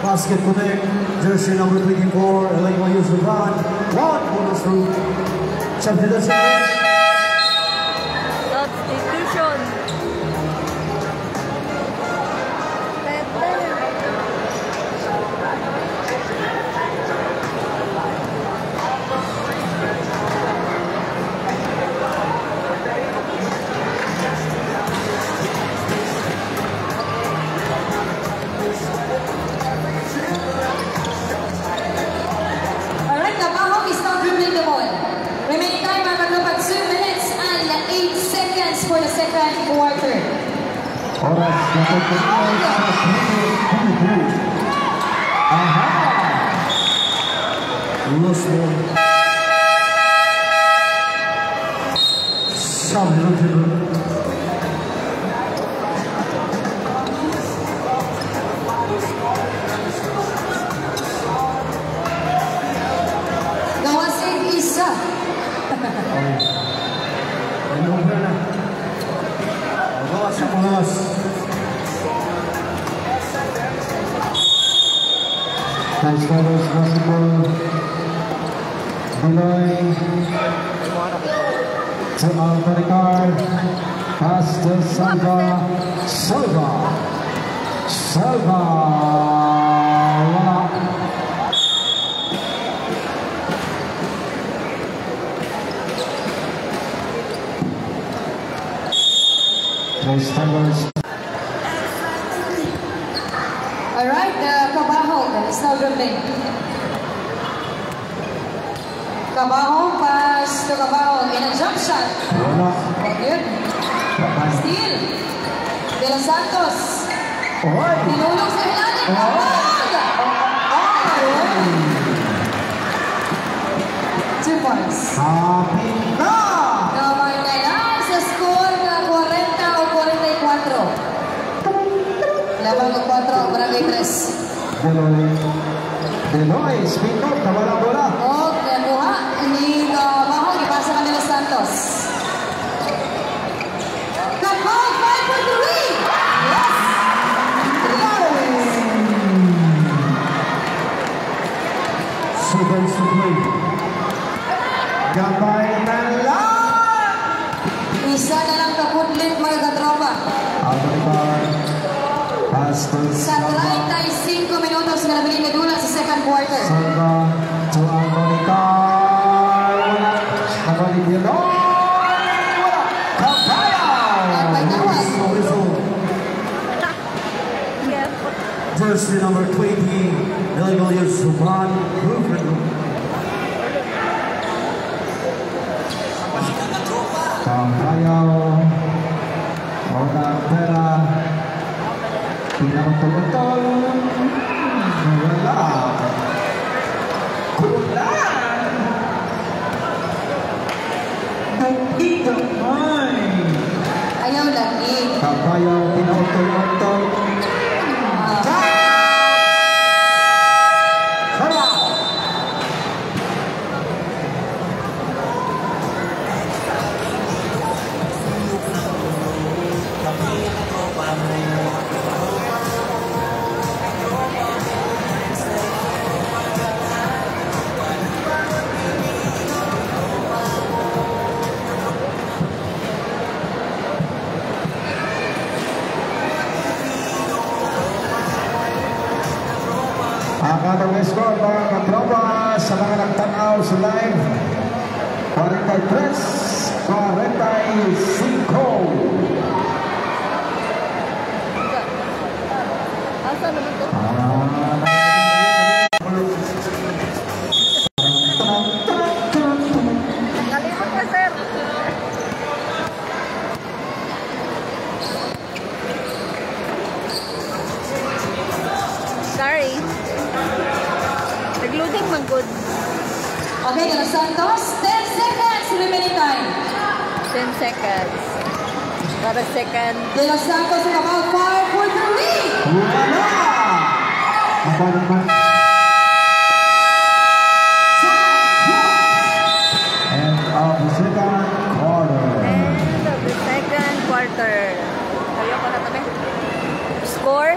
Basket connect, jersey number 24, Elena Yusufan, 1 bonus group. Substitution. Substitution. Alright, Kabahog is now dribbling the ball. Remaining time at 2 minutes and 8 seconds for the second quarter. Oras na pagkakal sa pinag-pinag. Aha! Loose ball. Substitution. Gawasig isa. Number na. Bawas sa bawas. Transfers basketball. Delay. To Alvarenga. Pass to Silva. Wala. Transfers. Alright, Kabahog is now dribbling. Kabahog pass to Kabahog in a jump shot. Wala. Good. Steal. De Los Santos. Oy! Tinulong sa ilalim. Kabahog! 2 points. Happy na! Gamay na yan sa score na 40 o 44. Laban ng 4, Barangay 3. Deloy, speak up, nawala bola. O, nakuha. Hindi mahal, ipasa ka nila Santos. Kapag 5 for 3! Yes! 3 points. Seconds to play. Gabay na lang! Isa na lang kaputlit mga katropa. Out of the bar. Pass to Sa 35 minutos na nabili na dula sa second quarter. Salva to Angonicar. Wala. Nabalik yun. Wala. Kabayaw! Kapay tawag. Jersey number 20, Illegally Suman Ruben. Kabayaw. Wala pera. Pinakutol-utol. Wala. Kulan. Ayaw lagi. Kabayaw, pinakutol-utol. Ang atong score mga katropa sa mga nagtanaw sa live 43-45. Asa na ito? Kalimot ka, sir. Sorry. Nag-loading man good. Okay, Los Santos, 10 seconds remaining time. 10 seconds. Para second. De Los Santos with about 5 for 3. Wala! Ako naman. End of the second quarter. End of the second quarter. Ayoko na kami. Score?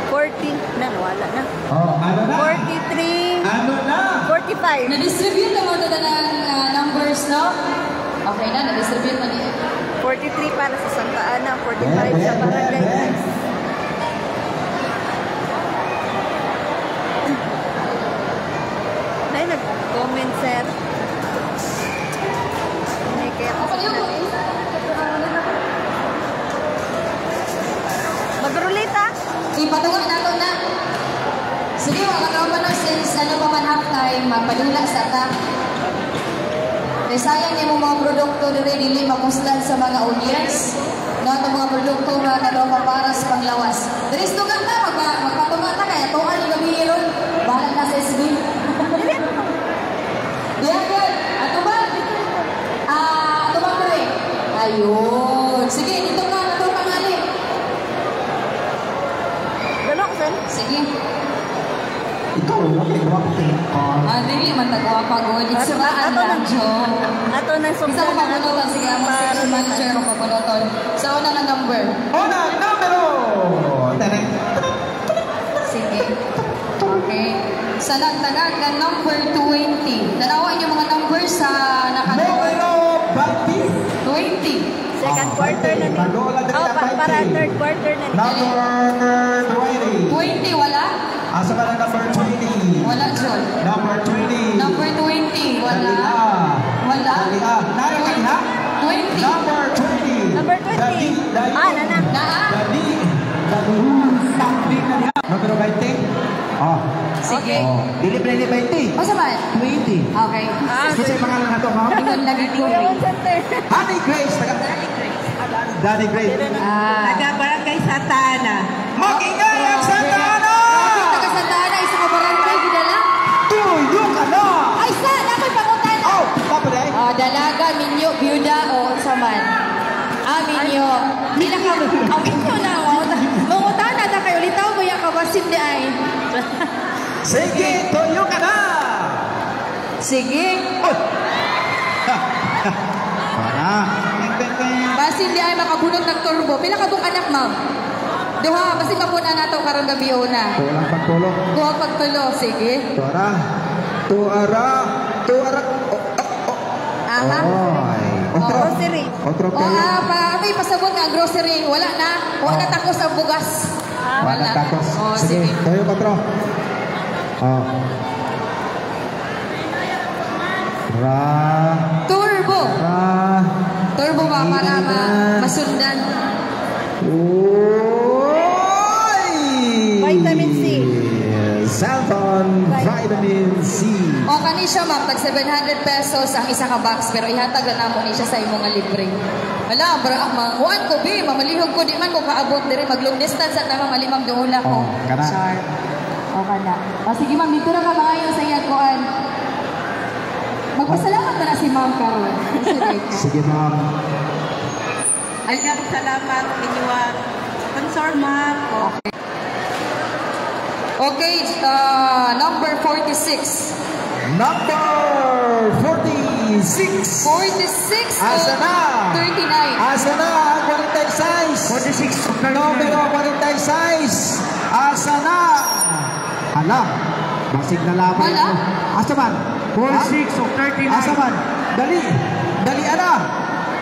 40. Na, wala na. Oh, ano na? 43. Ano na? 45. Na-distribute naman ito ng numbers, no? Okay na, na-distribute na niya. 43 para sa Santa Ana, 45 sa Barangay. Nay, nag-comment, sir. Hindi kaya Ako yun. Mag-rulita. Ipatungan nato na. Sige, mga katropa na, since ano pa man half time, magpadula sa ta. Kaya sayang yung mga produkto na dili makuslan sa mga audience. No, itong mga produkto mga katropa para sa panglawas. Daris to ka na, magpatungan na kaya tungan yung gabi ron. Bahala na sa SB. Diyan good. Ato ba? Ato ba ko rin? Ayun. Sige, dito ka. Ito pangali. Gano'n, sir? Sige. Ikaw, wala yung wapte. Dili man tagwapa good. It's Ato suraan na. lang, Jo. Ato na Isa ko pagulotan. Sige, ang station manager ko pagulotan. Sa una na number. Una, numero! Teneng. Sige. Okay. Sa nagtagag na number 20. Tanawan yung mga numbers sa nakatawag. Numero 20. 20. Second quarter na din. Oh, para third quarter na din. Number 20. 20, wala? Asa ka na number 20? Wala, John. Number 20. Number 20, wala. Kanina. Wala. Kanina. Nara kanina? 20. Number 20. Number 20. Dali. Nana. Naa? Dali. Something na niya. Numero 20. Oh. Sige. Oh. Dili 20. Masa ba? 20. Okay. Kasi yung pangalan na ito, ma'am? Ingon lagi ko. Kuya Center. Honey Grace. Daddy Grace. Taga-barangay Santa Ana. Mag-ingay ang Santa Ana! Taga Santa Ana, isa ka barangay, gidala? Tuyo ka na! Ay, sa, nako'y pangutan. Oh! Pila ka, ang inyo na, mangutan na kayo, litaw mo yung kabasin di ay. Sige, tuyo ka na! Sige. Para. Basin di ay makabunot ng turbo. Pila ka bong anak, ma'am? Duha, basi mapuna na ito karong gabi una. Tulang pagtulong. Duha pagtulo, sige. Tuara. Tuara. Tuara. Aha. Grocery. Otro O, may pasabot nga, grocery. Wala na. Wala na takos ang bugas. Wala takos. O, Sige, sige. tuyo otro. Oh. Turbo. Turbo ba para masundan? Vitamin C. Cellphone Vitamin C. O kani siya ma'am, tag 700 pesos ang isa ka box pero ihatag na namo ni siya sa imong nga libre. Wala, bra manguan ko bi, mamalihog ko di man ko kaabot diri mag long distance at tama malimang duula ko. Kana. Char. O kana. O sige ma'am, dito na ka maayo sa iyang kuan. Magpasalamat na si ma'am karon. Sige ma'am. Alam, salamat inyong sponsor, ma'am. Okay, number 46. Number 46. 46 Asa na? 39. Asa na ang 46? 46. Numero 46. Asa na? Hala. Basig na laban. Hala? Asa man? 46 of 39. Asa man? Dali. Dali ana.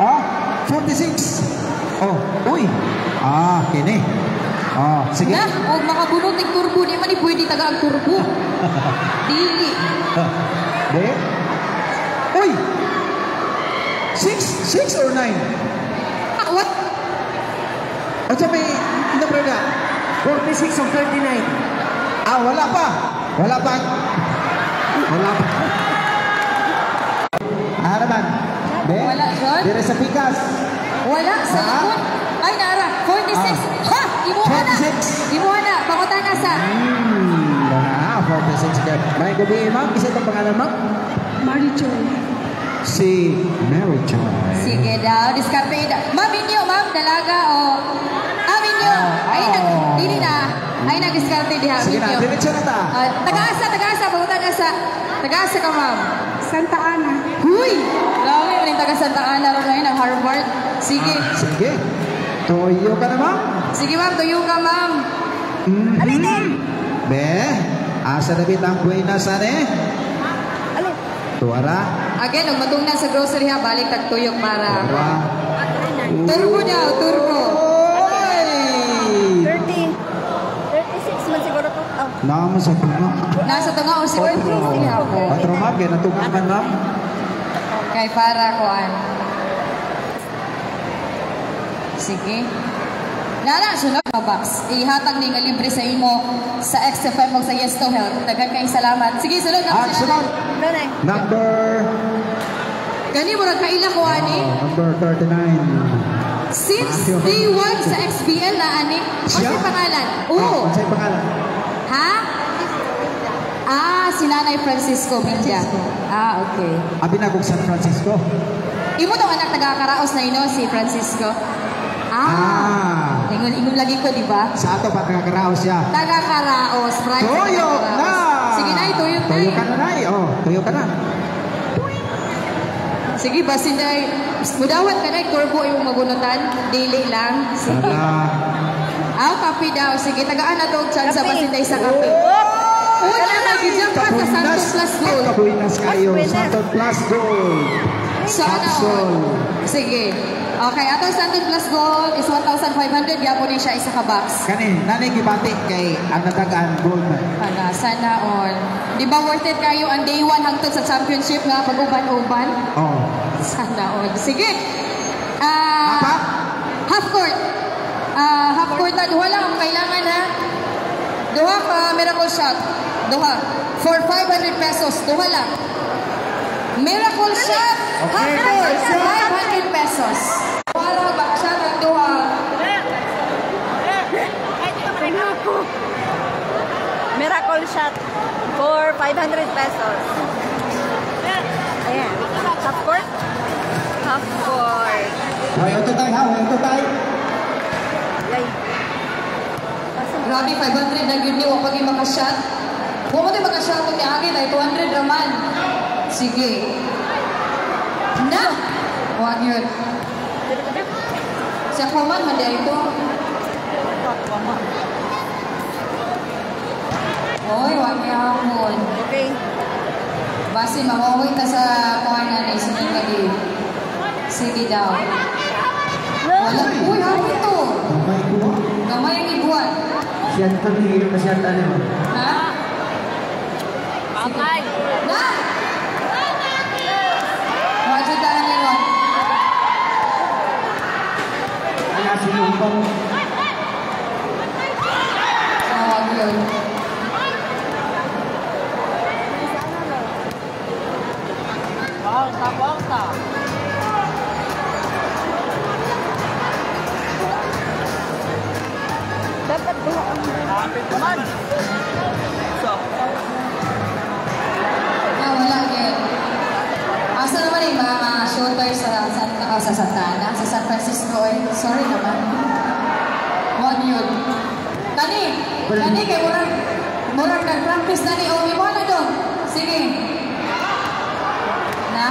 Oh, 46. Oh, uy. Kini. Oh, sige. Na, o makabunot ng turbo, di man pwede taga ang turbo. Dili. De? Uy! 6 or 9? What? At sabi, number na? 46 of 39. Wala pa. Wala pa. Wala pa. Naman. De? Wala, John? Dire sa pikas. Wala, sa likod. Ay, nara, 46. Ha! Imuha na. 46. Imuha na. Pangutan na sa. 46 ka. May gabi, ma'am. Isa itong pangalan, ma'am? Marijoy. Si Mary Joy. Sige daw, diskarte daw. Ma'am, inyo, ma'am, dalaga o... Inyo. Ay, dili na. Ay, nag-diskarte diha. Sige na, Inyo. diretso na ta. Taga-asa, pangutan na sa. Taga-asa ka, ma'am. Santa Ana. Huy! Grabe, maling taga Santa Ana rin ngayon ng Harvard. Sige. Sige. Tuyo ka na, ma'am. Sige, ma'am, tuyo ka, ma'am. Be, asa na bitang buenas, ane? Alin? Tuara. Again, huwag matungnan sa grocery ha, balik tagtuyok para... Tuara. Turbo daw, turbo. Oy! 36 man siguro to. Naman sa puno. Nasa tunga o siguro grocery ha po. Patro, ma'am. Kaya natugan man, ma'am. Kay para kuan. Sige. Nana, sunod na box. Ihatag ni nga libre sa imo sa XFM o sa Yes to Health. Dagan kayong salamat. Sige, sunod na At sunod. Nanay. Number... Gani mo kaila ko ani. Number 39. Since day 1 sa XBL na ani. Siya? Kasi pangalan. Oo. Ano sa'yo pangalan? Ha? Si Nanay Francisco Minja. Okay. Abi na kong San Francisco. Imo daw anak taga-Karaos na ino si Francisco. Ingon lagi ko, di ba? Sa ato pa taga-Karaos siya. Taga-Karaos. Tuyo na! Sige na, tuyok na. Tuyo ka na, Nay. Tuyo ka na. Sige, basin na. Mudawat ka na, turbo yung magunutan. Daily lang. Sige. Kape daw. Sige, tagaan na to. Chance sa basin na sa kape. Uy, nag-jump pa sa Santos Plus Gold. Kabuinas kayo. Santos Plus Gold. Sana all. Sige. Okay, atong Santos Plus Gold is 1,500. Yapo ni siya isa ka box. Kani, nanay gibati kay ang natagaan gold man. Sana all. Di ba worth it kayo ang day 1 hangtod sa championship nga pag-uban-uban? Sana all. Sige. Half court. Half court na duha lang ang kailangan ha. Duha ka miracle shot. Duha. For 500 pesos. Duha lang. Miracle shot. Half court. 500 pesos. Para ba siya ng duha. Miracle shot for 500 pesos. Ayan. Half court? Half court. Ito tayo ha. Ito tayo. Grabe, 500 na yun niyo. Pag makashot. Kung mo tayo makashot kung niagay tayo, 200 raman. Sige. Na! Huwag yun. Sa Aquaman, manda ito. Oy, huwag niya hapon. Okay. Basi, mamuwi ta sa kuhanan ay sige lagi. Sige daw. Wala. Uy, hapon to. Gamay ang ibuan. Siyan kami, masyad ano. Ha? Okay. Na! Wajud tayo nila. Kaya sinumpang. Huwag yun. Bangka. Dapat buha ang naman. Wala yun. Asa naman yung mga shooter sa Santa Ana, sa San Francisco eh. Sorry naman. Huwag yun. Kani kay murag nag-practice na ni Omi mo na doon. Sige. Na?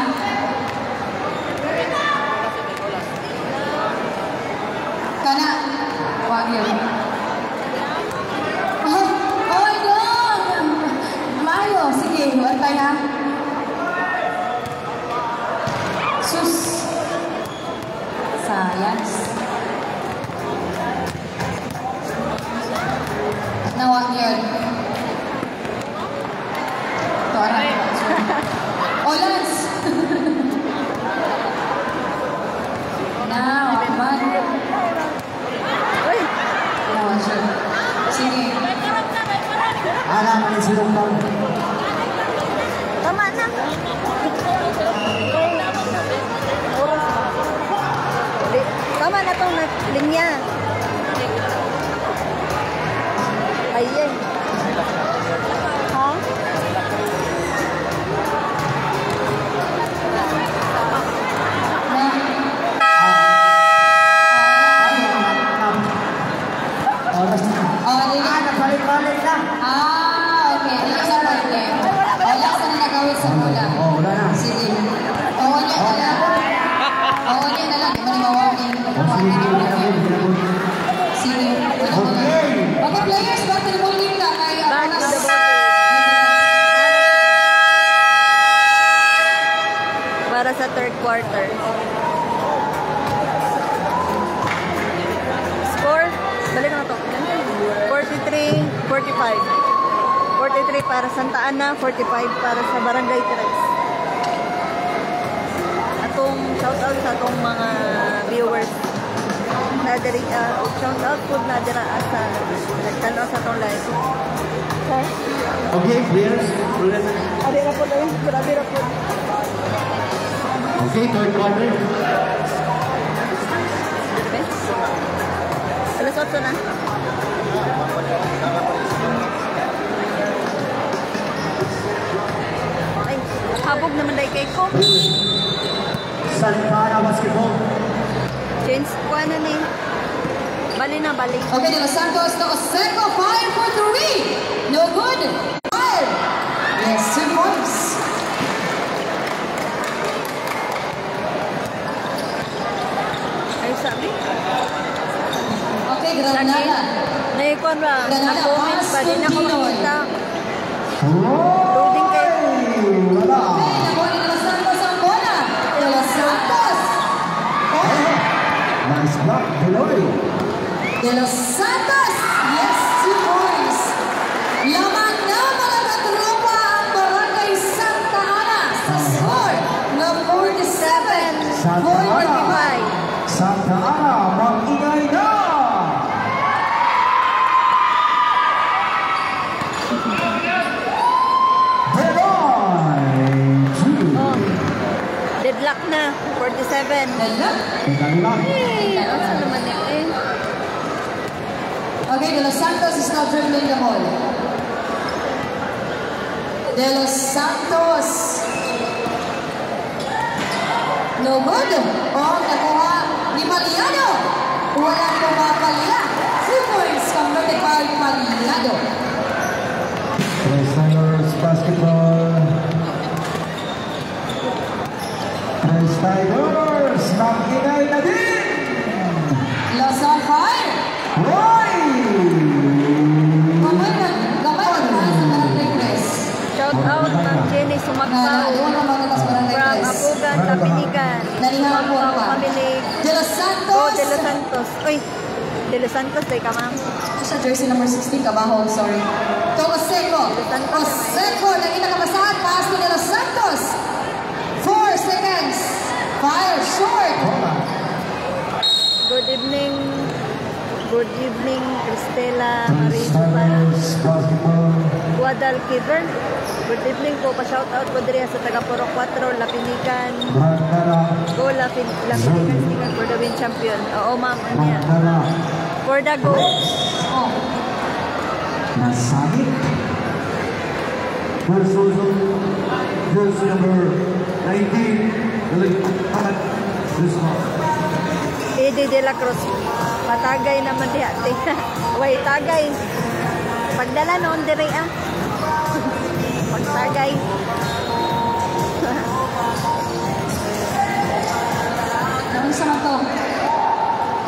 Kana. Huwag yun. Oh my God! Mayo. Sige, huwag tayo ha. Sus. Sayang. Nawag yun. Ito, anak ko. Oh, Lance! Nawag man. Nawag yun. Sige. Alam mo yung sinumpang. Tama na. Tama na itong linya. Ayan. Ha? Oras na. Nagpalit-palit na. Okay. Hindi ka sa pwede. Wala sa nagawin sa mula. Wala na. Sige. Oo niya na lang. Oo niya na lang. Di ba ni mawawin? Sige. Mga players, battle bowling na. Kaya oras. Para sa third quarter. Score, balik na to. 43-45. 43 para Santa Ana, 45 para sa Barangay Tres. Atong shout out sa atong mga viewers. Nadiri, shout out po na dira sa nagtanaw sa atong live. Okay? Okay, players. Adira po lang, adira po. Okay, third quarter. Alas 8 na. Ay, habog naman dahil kay ko. Santa Ana Basketball. Change ko na ni. Bali na, bali. Okay, De Los Santos, no Oseco, 5 for 3. No good. 5. Yes, 2 points. Ay, sabi. Okay, Granada. Naikon ba? Granada, Na-comment pass ba? Di na ko to Pinoy. makita. Loading kayo. Wala. Okay, nakuha ni De Los Santos ang bola. De Los Santos. Nice block, Pinoy. De Los Santos. Yes, 2 points. Laman na mga katropa ang Barangay Santa Ana sa score na 47. Santa Ana. 45. Santa Ana, mag-ingay na. Oh. Deadlock na. 47. Dala. Hey, ano naman eh. Okay, De Los Santos is now dribbling the ball. De Los Santos. No good. Oh, nakuha ni Maliano. Walang pumapalya. 2 points converted by Paliado. Tigers basketball. Tigers, nakinay na din! Lost on fire! Roy! Gamay na sa Barangay Tres. Shout out Ma'am Jenny Sumagpao from Apugan, Tapinigan. Sumagpao kami ni De Los Santos. De Los Santos. Uy, De Los Santos, day ka ma'am. Sa jersey number 16, Kabaho, sorry. To Oseco. Oseco, lagi nakabasahan. Pass to De Los Santos. 4 seconds. Fire short. Good evening. Good evening, Cristela Marizupan. Guadalquivir. Good evening po. Pa-shoutout ko diri sa taga Puro 4, Lapinigan. Go Lapinigan Stinger for the win champion. Oo ma'am, ano yan? For the go. Oh. Nasabit. Jersey number 19. Eddie De La Cruz. Patagay naman di ate. Way, tagay. Pagdala noon dire ah. Pagtagay. Naman sa to.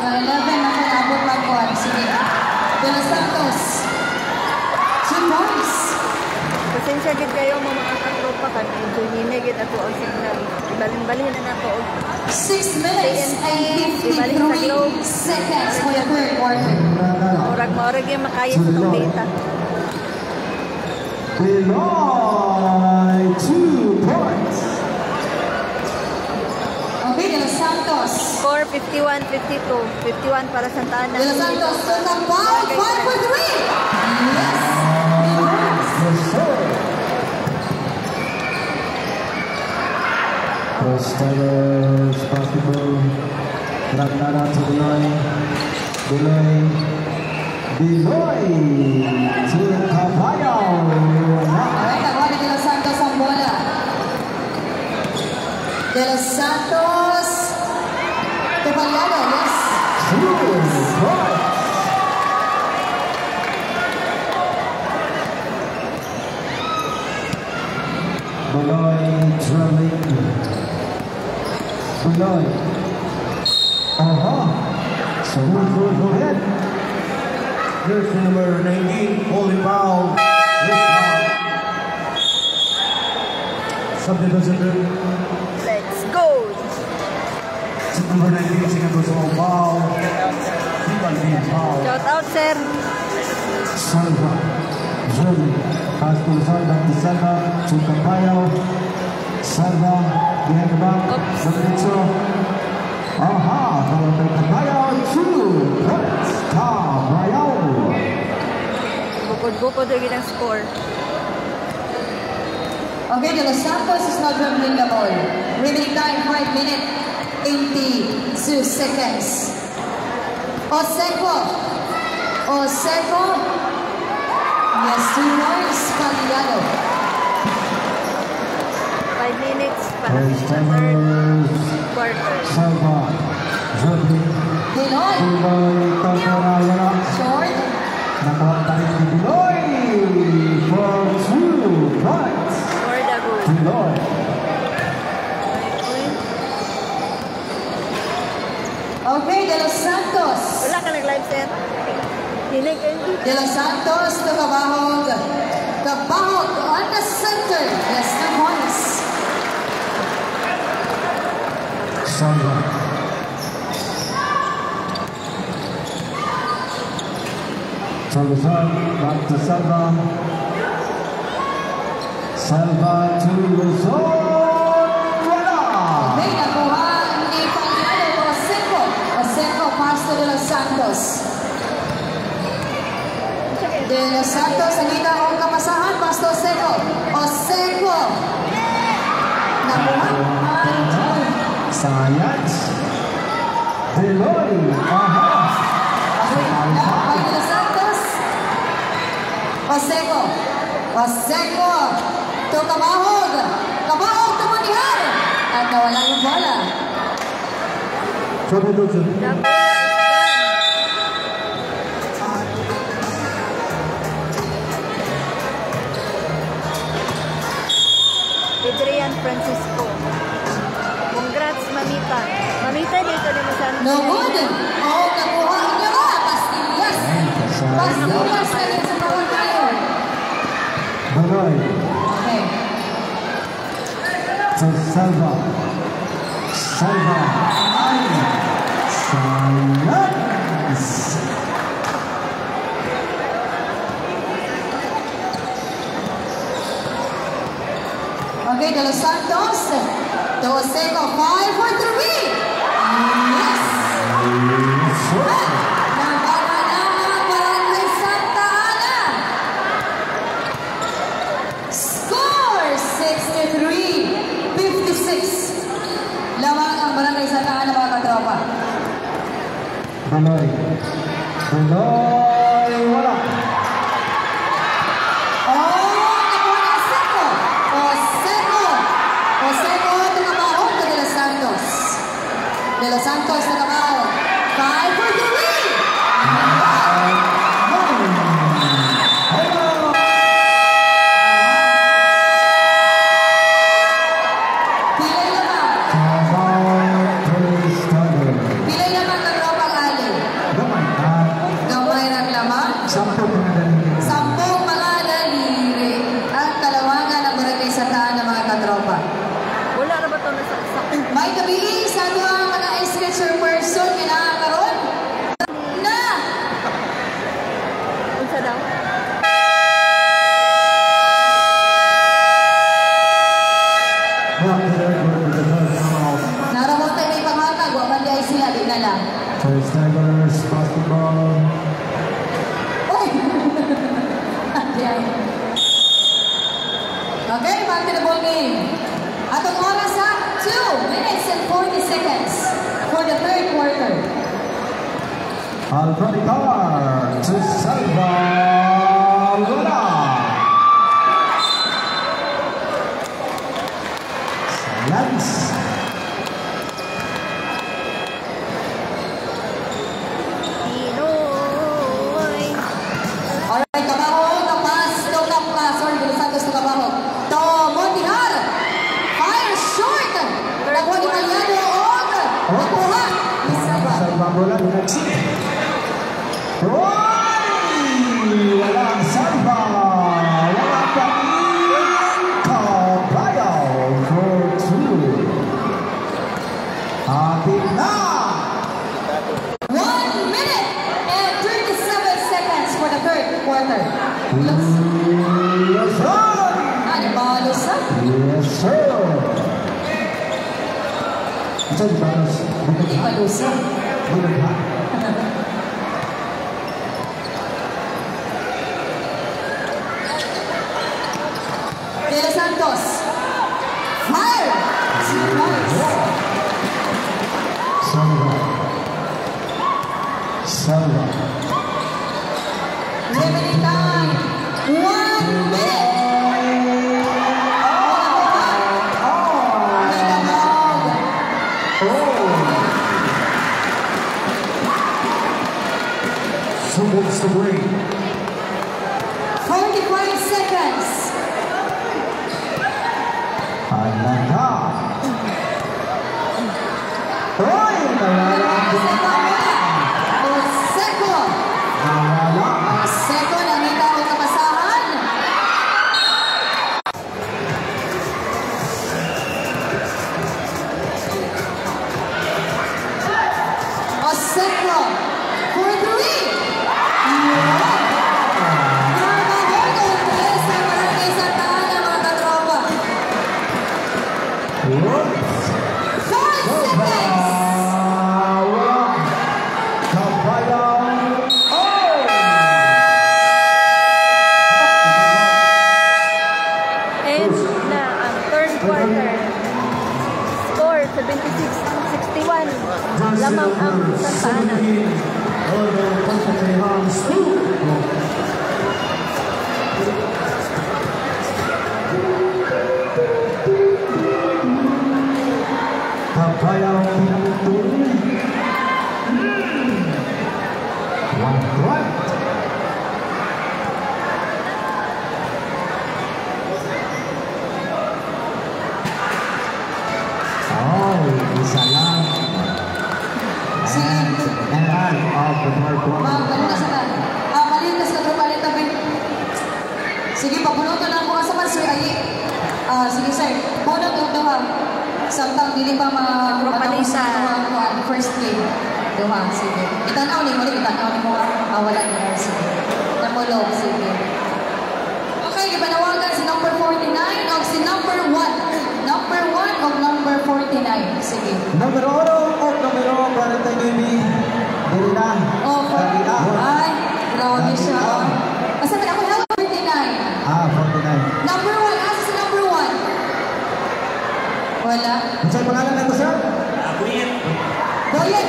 11 na po abot lang ko. Sige. De Los Santos. 2 points. Pasensya gid kayo mga katropa kan. Medyo hinigit ako ang signal. Ibalin-balin na ako. 6 minutes and 53 seconds for the third quarter. Murag yung makaya sa itong beta. Beloy 2 points. Okay, De Los Santos. Score 51-52. 51 para Santa Ana. De Los Santos to the foul. 5 for 3. Yes. Tigers basketball. Ragnar to the line. Beloy to Caballo. Okay, nakuha ni De Los Santos ang bola. De Los Santos to Paliado, yes. 2 points. Beloy traveling. Beloy. So go ahead. Jersey number 19, holding foul. Subdivision. Let's go! Number 19, second personal foul. Foul. Shout out, sir. Salva. Jordi. Pass to the side, back to Salva. To Campayo. Salva. Behind the back. Lorenzo. Campayo. 2 points. Campayo. Bukod-bukod yung ang score. Okay, De Los Santos is not dribbling the ball. Remaining time, 5 minutes, 82 seconds. Oseco. Yes, 2 points, Paliado. 5 minutes para sa third quarter. Salva. Jordi. Beloy. Short. Nakuha tayo ni Beloy for 2 points. For the goal. Beloy. Okay, De Los Santos. Wala ka nag-live, sir. Hilig kayo. De Los Santos to Cabahog. Cabahog on the center. Yes, 2 points. Salva. Luzon, back to Salva. Salva to Luzon. Wala! Okay, nakuha ni Paliado to Oseco. Oseco pass to De Los Santos. De Los Santos, ang kita ang kamasahan, pass to Oseco. Oseco. Nakuha. Sayat. Beloy. Aha. Okay, De Los Santos. Oseco. Oseco. To Cabahog. Cabahog to Manihar. At nawala yung bola. Substitution. No good. Oh, nakuha niyo ba? Pastillas. Pastillas na rin sa bawat player. Banoy. Okay. To Salva. Salva. Silence. Okay, De Los Santos. Toseco, 5 for 3. Yes. Napakanama Barangay Santa Ana. Score 63-56. Lamang ang Barangay Santa Ana, mga katropa. Banoy. Banoy. Wala. De Los Santos na kabaho. 5 for 3. Pilay naman. Pilay naman ng Ropang Ali. Gamay ng lamang. 10 mga daliri. Ang kalawangan ng Barangay Santa Ana, mga katropa. Wala na ba ito nasaksak? May gabi sa mga sketcher person kinakaroon na Unsa daw? naramot tayo may panghatag, wapan di ay sila, di na lang. First Tigers basketball. Uy! Okay, back to the ball game. Atong oras sa 2 minutes and 40 seconds for the third quarter. Alcanitar to Salva. Wala. Silence. Pinoy. Alright, kabaho, kapas, tukap ka, sorry, De Los Santos na kabaho. Tomondihar, fire short. Nakuha ni Maliano, nakuha. Salva bola next. Wala ang Salva. Wala pa Caballo for 2. Atin na. 1 minute and 37 seconds for the third quarter. Yes, sir. Ano ba, Lusa? Yes, sir. Ito yung balas. Hindi pa Lusa. Bulag ha? De Los Santos. Fire! Salva. Salva. Remedy time. 1 minute. So what's the break? 45 seconds. Alanda. Hoy! Nawala ang Oseco. Nawala. Oseco, nakita ko kapasahan. Oseco. For 3. And na ang third quarter. Score 76-61. Lamang ang Santa Ana. Kabayaw pinatuloy. One right. Oh, isa lang. Si Balik sa kan. Balik sa balik tabi. Sige, pabunutan lang ko sa Sir Ayi. Sige sir, bunot o duha. Samtang dili pa Propalisa. First game. Duha, sige. Itanaw ni mo, wala niya. Sige. Namulog, sige. Okay, ipanawagan si number 49 o si number 1. Number 1 o number 49. Sige. Numero 1 o numero 49. Dili na. Oh, ay, grabe siya. Basta ako na 49. 49. Number 1, asa si number 1? Wala. Ano ang pangalan nito, sir? Kuya, wala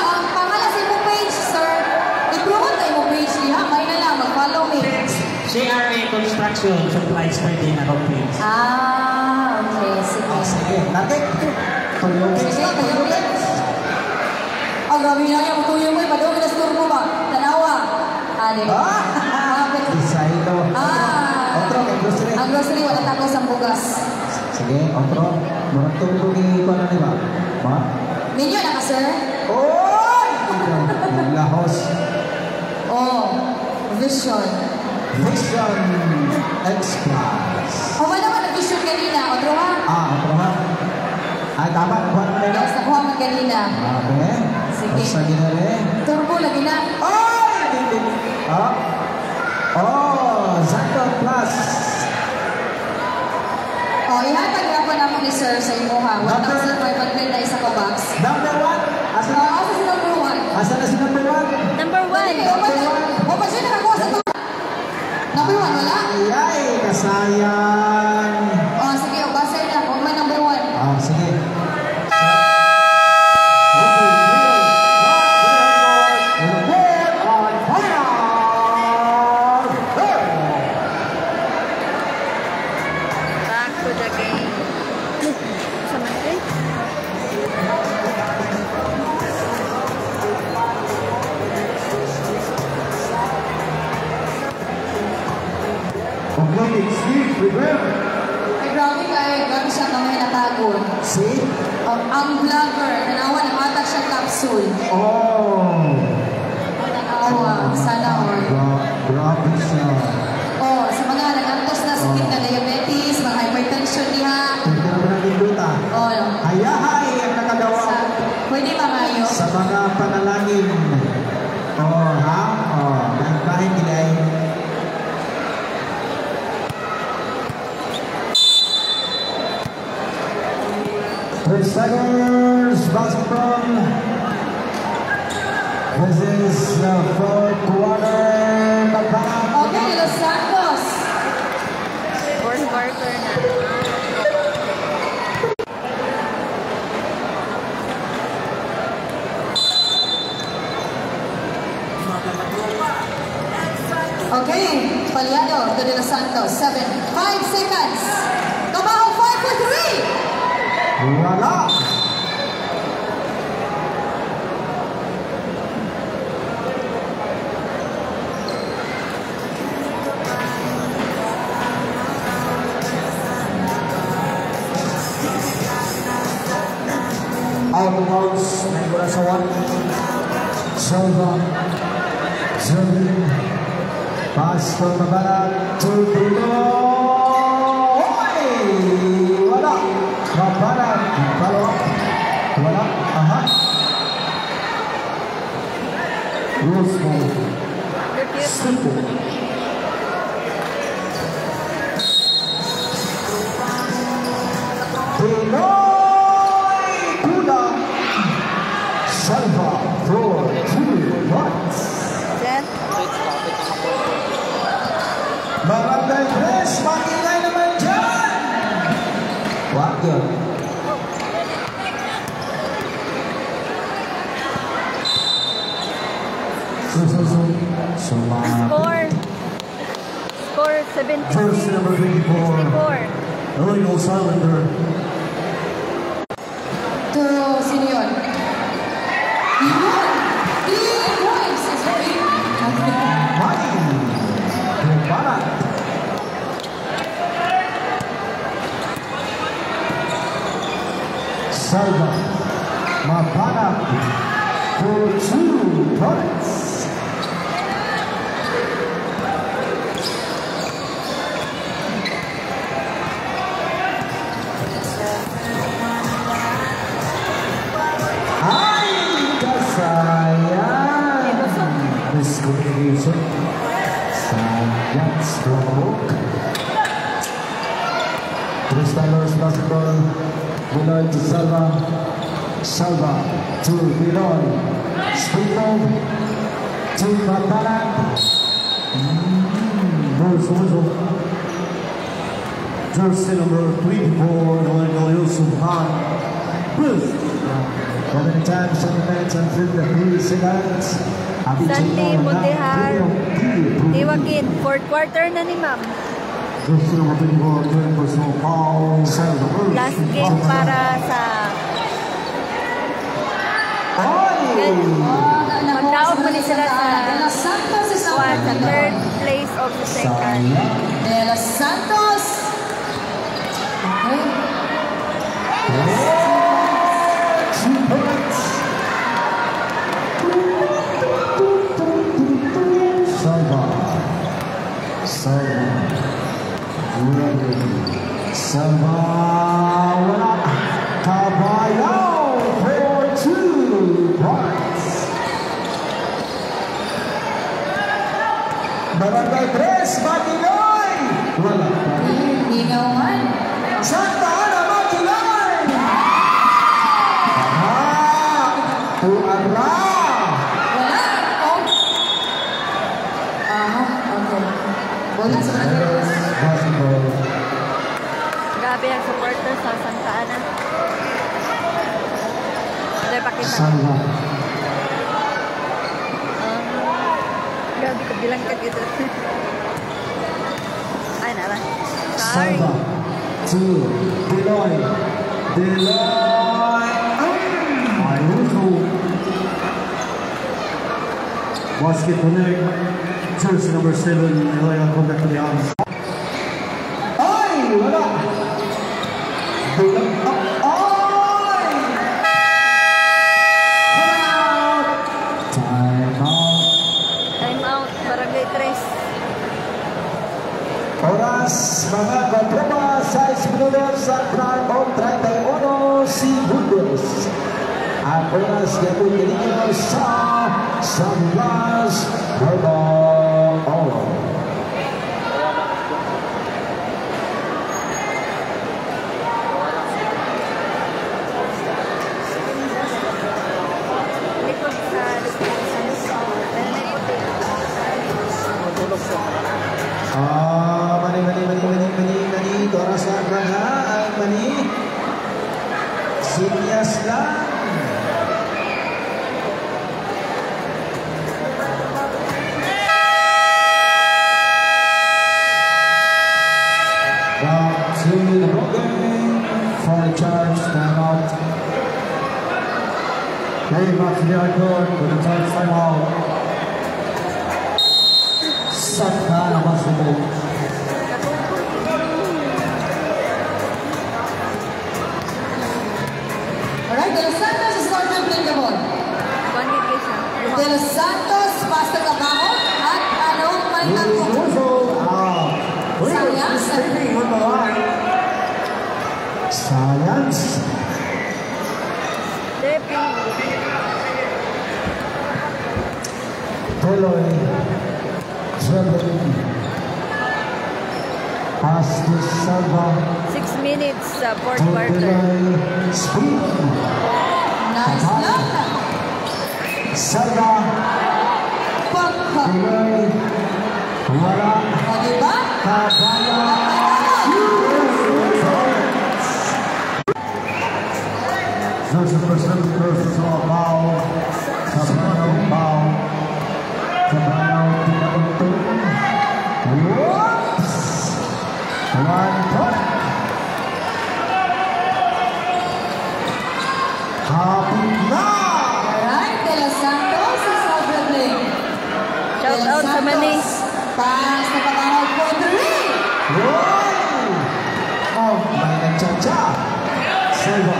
ang pangalan sa imong page, sir. I-promote na imong page niya. May na lang, mag-follow me. CRA Construction Supplies pwede na page. Okay, sige. Sige, natin. Tulungin. Sige, tuyungin. Grabe na yan, tuyong mo. Padungin na store mo ba? Tanawa. Isa ito. Otro, ang grocery. Ang grocery, wala takos ang bugas. Sige, otro. Murag tumutugi ko na, di ba? Ma? Ninyo na ka, sir? Oy! Lahos. Vision. Vision X Plus. Wala naman ang vision kanina. Otro ha? Otro ha. Ay, tama. Kuha na nila. Yes, nakuha man kanina. Okay. Sige. Basta ginari. Turbo lagi na. Zanto Plus. Ihatag na po naman ni sir sa imo ha. 1,500 na isa ka box. Number 1. Asa si number 1? Asa na si number 1? Number 1. O ba siya nakakuha sa to? Number 1, wala? Ay, kasayang. Sige, o basa na. Huwag man number 1. Sige. Back to the game. Sama natin. Okay, Steve, prepare. Ay, grabe siya kamay natagod. See? Ang vlogger, nanawa, nakatak siya capsule. Nanawa, sana all. Grabe siya. Sa mga nagantos na sakit na diabetes, mga hypertension niya. Pwede na ba natin luta? Hayahay ang nakagawa Pwede mamayo. sa mga panalangin. Nagbahin nila ay 30 seconds, bouncing from. This is the fourth quarter. Okay, Los Santos. Fourth quarter na. Okay, Paliado to De Los Santos. 5 seconds. Kabaho 5 for 3. Wala. Out of bounds, naikura sa 1. Silva. Zerlin. Pass from the back to Bruno. Wala. Mabala. Follow up. Wala. Rules ball. Simple. Pinoy Buda. Silva. 4-2 points. Barangay Press, makingay naman dyan! Wag yun. Score 17. First number 24. Illegal cylinder. To sino yun? Yun! 3 points! Sorry. Barat. Salva. Mapanap. for 2 points. Ay, kasayang. Miscommunication. Sayang stroke. Cristalo's basketball. Pinoy to Salva. Salva to Pinoy. Springboard to Matalan. Jersey number 24, Noel Yusuf Han. How many times 7 minutes and 53 seconds? Sandy Montehar. Tiwakin. 4th quarter na ni ma'am. Jersey number 24, doing personal foul. Last game para sa magdaog mo ni sila sa squad sa 3rd place of the second. De Los Santos. Okay. Salva. Salva. Wala. Caballo for 2 points. Barangay 3, Matinoy. Wala. Ingawan. Santa Ana, Matinoy. Tuara. Wala. Oh. Okay. Bola sa Basketball. Grabe ang supporter sa Santa Ana. Hindi, pakita. Salva. Grabe ko bilang ka dito. Ay, nara. Sorry. Salva to Deloy. Deloy. Ayuso. Basket connect. Jersey number 7. Deloy ang contact to the arms. Ay! Wala! Bulang up. Ay! Time out. Time out. Barangay 3. Oras mga katropa sa minutos sa crowd of 31 segundos. Ang oras gabon ninyo sa Sanlas Herbal. Likod sa Mani. Oras na mga ang mani. Sinyas lang. Back to the ball game for a charge timeout. Hey, back to the court with a charge timeout. Santa Ana basketball. Alright, De Los Santos is not dribbling the ball. De Los Santos, basta kabaho at anong may takbo. Science. Deloy. Dribbling. Pass to Salva. 6 minutes sa 4th quarter. Speed. Nice block. Salva. Pagka. Deloy. Wala. O diba? Caballo. Joseph Person versus Bao. Caballo. Bao. Caballo. Pinagutong. Whoops. 1 point. Kapit na. Alright, De Los Santos is not dribbling. Shout out sa Manny. Pass na patawag for 3. Wow! Oh, may nagtsatsa. Salva.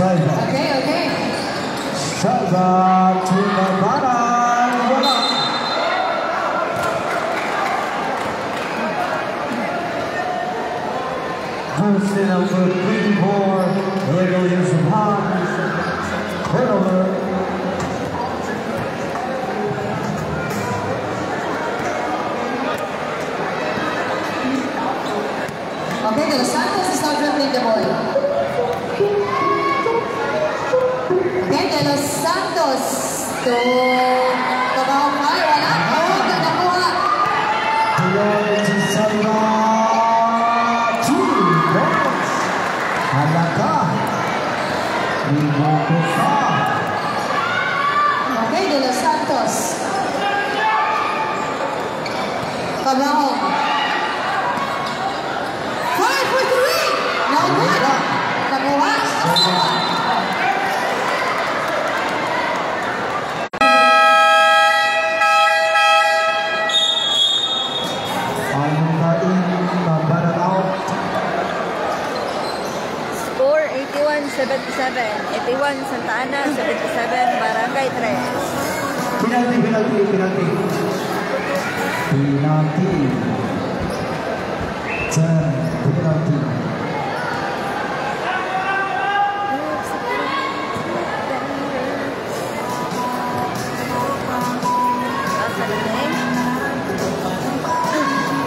Okay. Salva to Navana. Wala. Jersey number 24, Regal Yusupan. Turnover. Okay, De Los Santos is now dribbling the ball. Okay, De Los Santos to Kabahokay. Wala. Oh, nakuha. Tuloy si Salva. 2 points. Halaka. Ibukusa. Okay, De Los Santos. Kabahok. 5 for 3. No good. Nakuha. Score 81-77. 81 Santa Ana, 77 Barangay 3. Penalty. Penalty.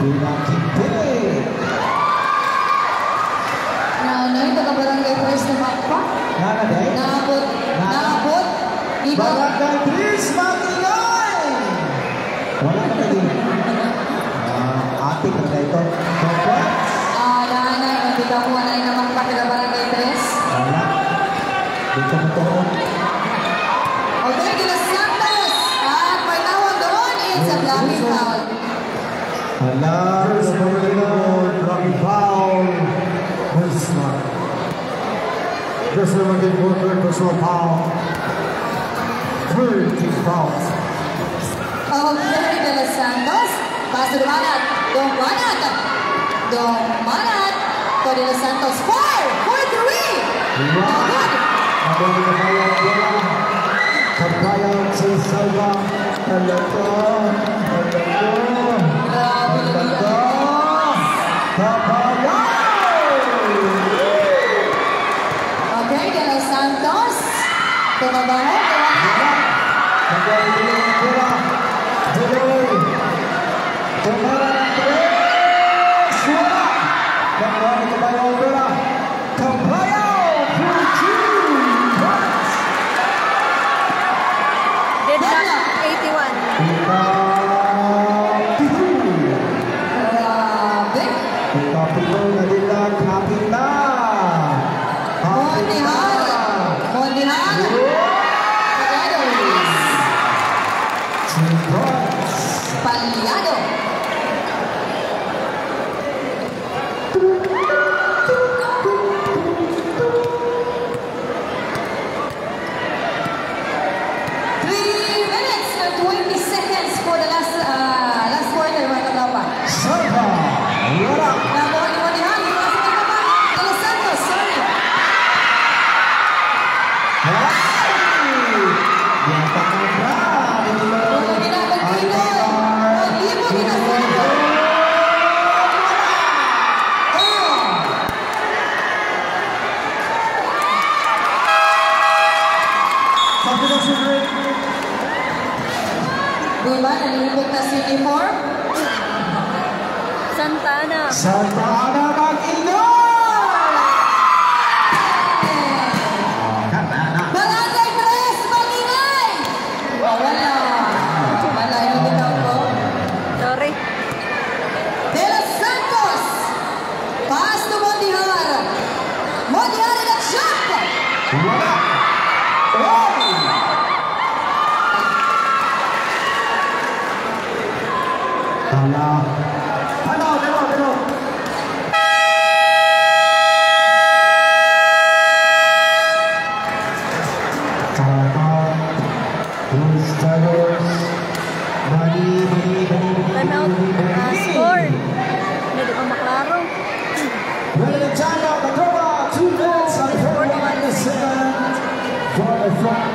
Penalty play. Na ito ka Barangay Press na makpa. Nana day. Naabot. Dito. Barangay Chris Magingay. Wala ka na din. Atik na ito. Nanay, nandito ako na rin naman pa taga Barangay Press. Wala. Dito mo to. Okay, De Los Santos. At may tawag doon. It's a blocking foul. Wala. Blocking foul. Smart. Just looking for the personal foul. 3 team fouls. Okay, De Los Santos. Paso Dumanat. Dumanat. To De Los Santos. 4 for 3. No good. Kabayan si Salva. Kabayan. Okay, De Los Santos. Tumabaho. Deadlock 81. Grabe. Mondihar. Paliado. For the last quarter, mga katropa. Salva. Wala. Nakuha ni Mondihar. De Los Santos, sorry. Diba, nalilibot na si uniform? Santa Ana. Santa Ana mag-ingay! Barangay Tres, mag-ingay! Wala. Wala yung bitaw ko. Sorry. De Los Santos. Pass to Mondihar. Mondihar in the shot. Wala. Oh! Hala. Pero. Timeout. Score. Hindi ko maklaro. Well, 2 minutes and 41 seconds for the front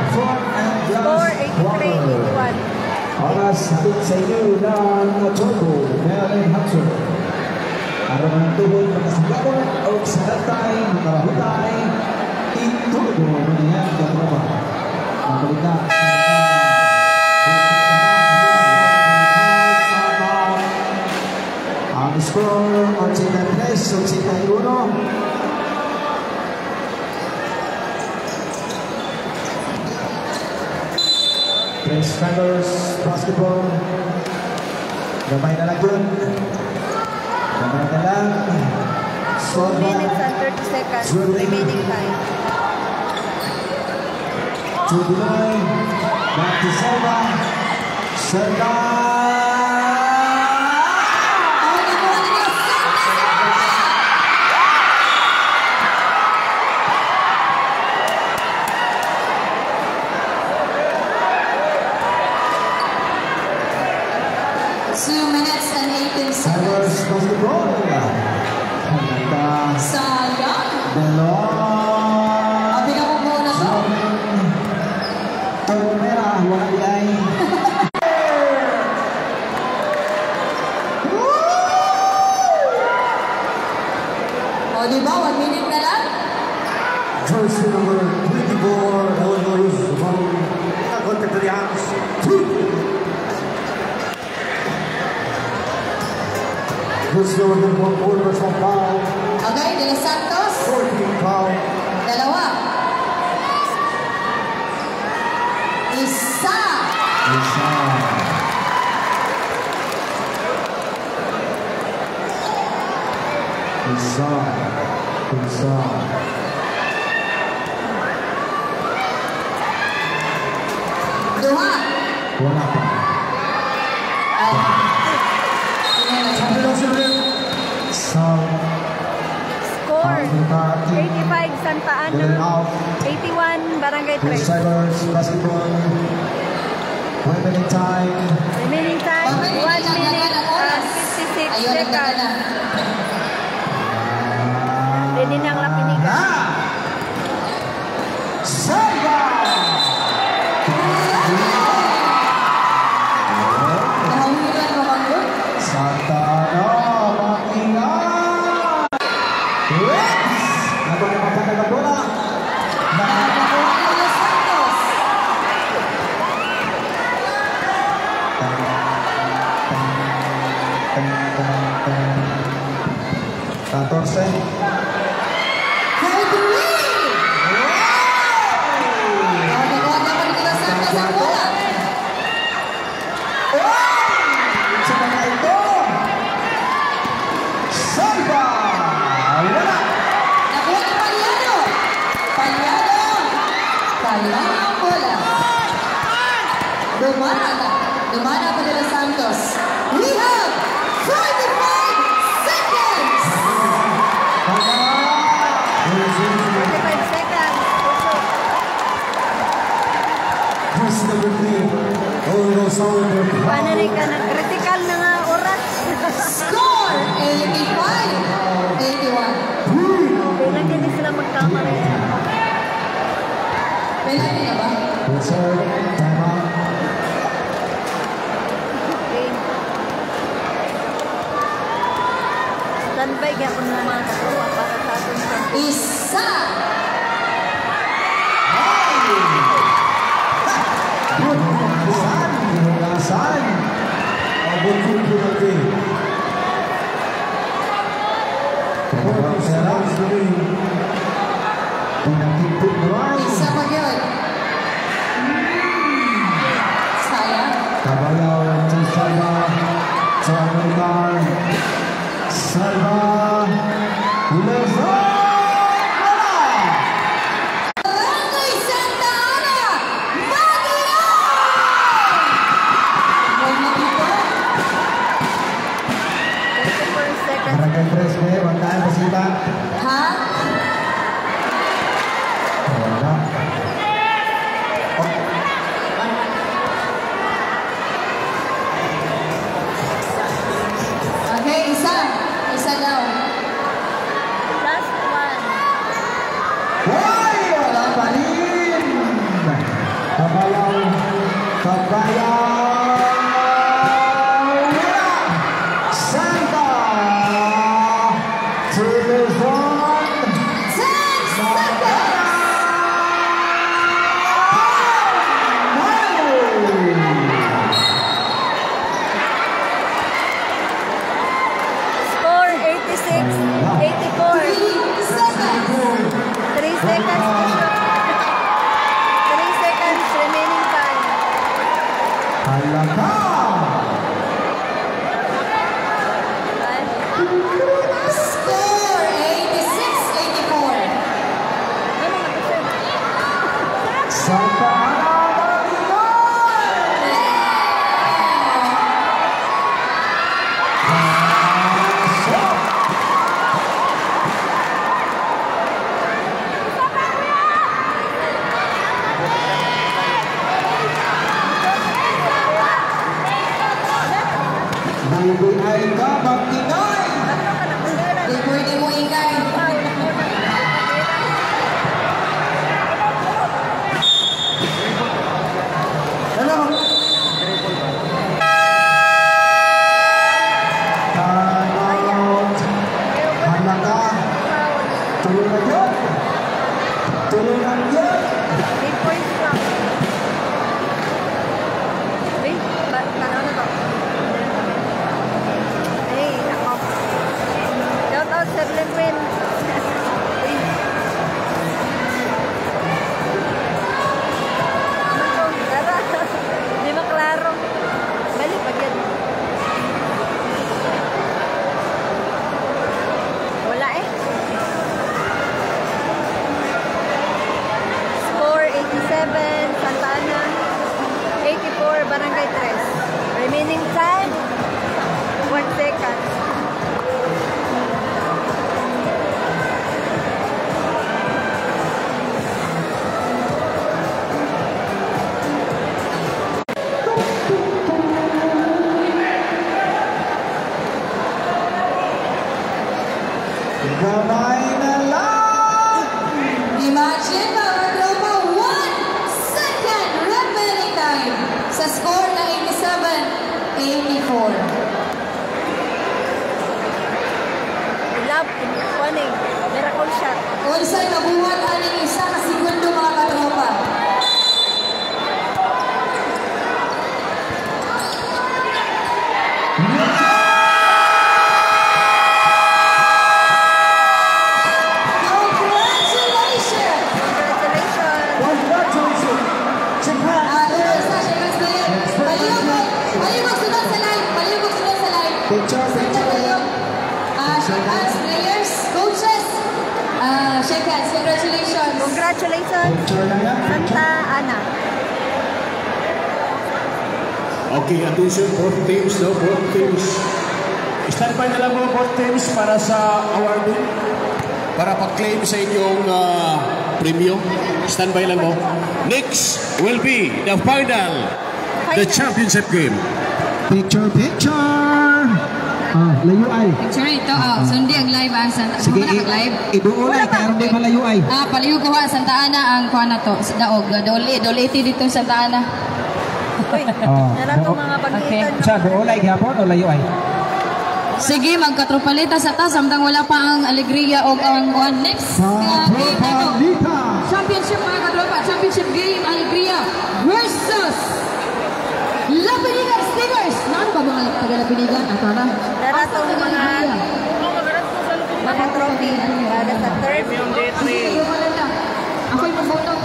Oras hatid sa inyo ng Turbo, Marilyn Hudson. Araw ng tubod, magkasagabon o sagatay, makarahutay, iturbo mo na yan, katropa. Mabalik na. Ang score, 83, 81. Prince Feathers Basketball. Gamay na lang yun. Gamay na lang. 2 minutes and 30 seconds remaining time. To the line. Back to Selva. Selva. 2 minutes and 18 seconds. Basketball. Sayang. Abi na kung muna to. Tormera, wala diay. O diba, 1 minute na lang? Jersey number 24, Illinois, from contact to the hands. This is number 1 personal foul. Okay, De Los Santos. 14 foul. Dalawa. Isa. Dua. Wala pa. Score 85 Santa Ana, 81 Barangay Prince 3. Feathers Basketball. Remaining time. Remaining time 1 minute and 56 seconds. Ready na ang Lapinigan. Selva! Nahawilan mo bang yun? Santa Ana, Lapinigan! Yes! Ako na mapatag ang bola. Nakakuha De Los Santos. Catorce. Nakakuha naman ni De Los Santos ang bola. Sa mga ito. Selva! Wala! Nakuha ni Paliano. Paliano. Paliano ang bola. Dumana pa De Los Santos. We have 45 seconds. 45 seconds. Jersey number 3, Illinois, Solid. Paano rin ka ng critical na nga oras? Score 85-81. Kailan din sila magkamali. Penalty na ba? Reserve. Time out. Okay. Standby kaya kung mga katuwa para sa ating Isa. Hinugasan. Abot yung penalty. Pagkakang sarap. Pinakipit naman. Isa pa yun. Sayang. Kabayaw ng Salva. Sa Amerikan. Salva. Lezon! Barangay Santa Ana. Baguio. Mga people. 24 seconds. Barangay Fresne. Wandaan pasita. Ha? Wala. Okay, isa. Isa daw. Imagine mga tropa, 1 second remaining time sa score na 87-84. Love, winning. Miracle shot. Unsay nabuhat aning isa ka segundo mga katropa. Congratulations, Santa Ana. Okay, attention, both teams, no? Both teams. Stand by na lang mo, both teams, para sa awarding. Para pag-claim sa inyong premium. Stand by lang mo. Next will be the final, the championship game. Picture, picture! Layo ay. Picture ito, sundi ang live ang Santa Ana. Sige, iduon ay, kaya rin malayo ay. Palayo ko Santa Ana ang kuha na to. Daog, doliti dito sa Santa Ana. Uy, nalang ko mga pag-iitan. Sa doon ay gapon o layo ay? Sige, magkatropalita sa taas. Samtang wala pa ang alegria o ang next game ito. Championship mga katropa. Championship game, alegria versus Lapinigan Stingers. Naan ba mga taga-Lapinigan? Tara. Darato mga trophy para sa third. Ako'y magbunong.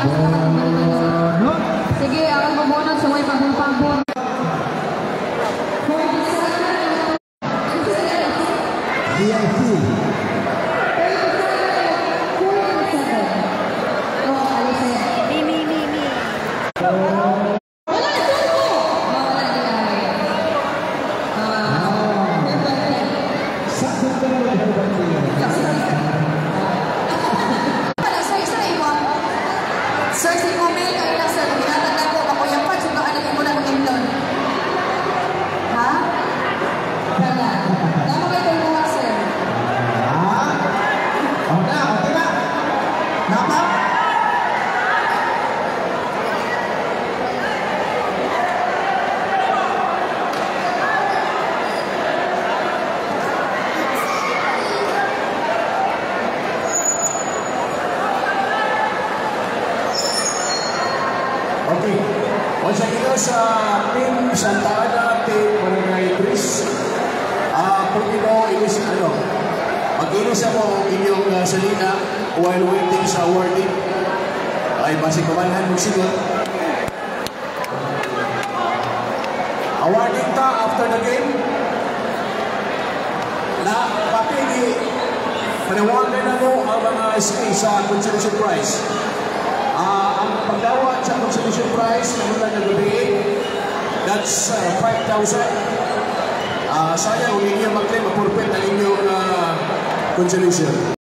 Sige, ako'y magbunong. So, may pagbunong. VIP. Sir, si Kumil, ang ilang sir, kung ginatanda ko, ako yung patsukaan ng imunan ng Indon. Okay. Once again sa Team Santa Ana, Team Barangay Chris. Kung ino, mag-inis mo inyong salina while waiting sa awarding. Ay, basi kamalhan mo sigot. Awarding ta after the game. Na papigi, panawagan na mo ang mga SK sa consolation prize. Ang pagdawat sa consolation prize na mula na gabi, that's 5,000. Saya, kung inyo mag-claim, mapurpet ang inyong consolation.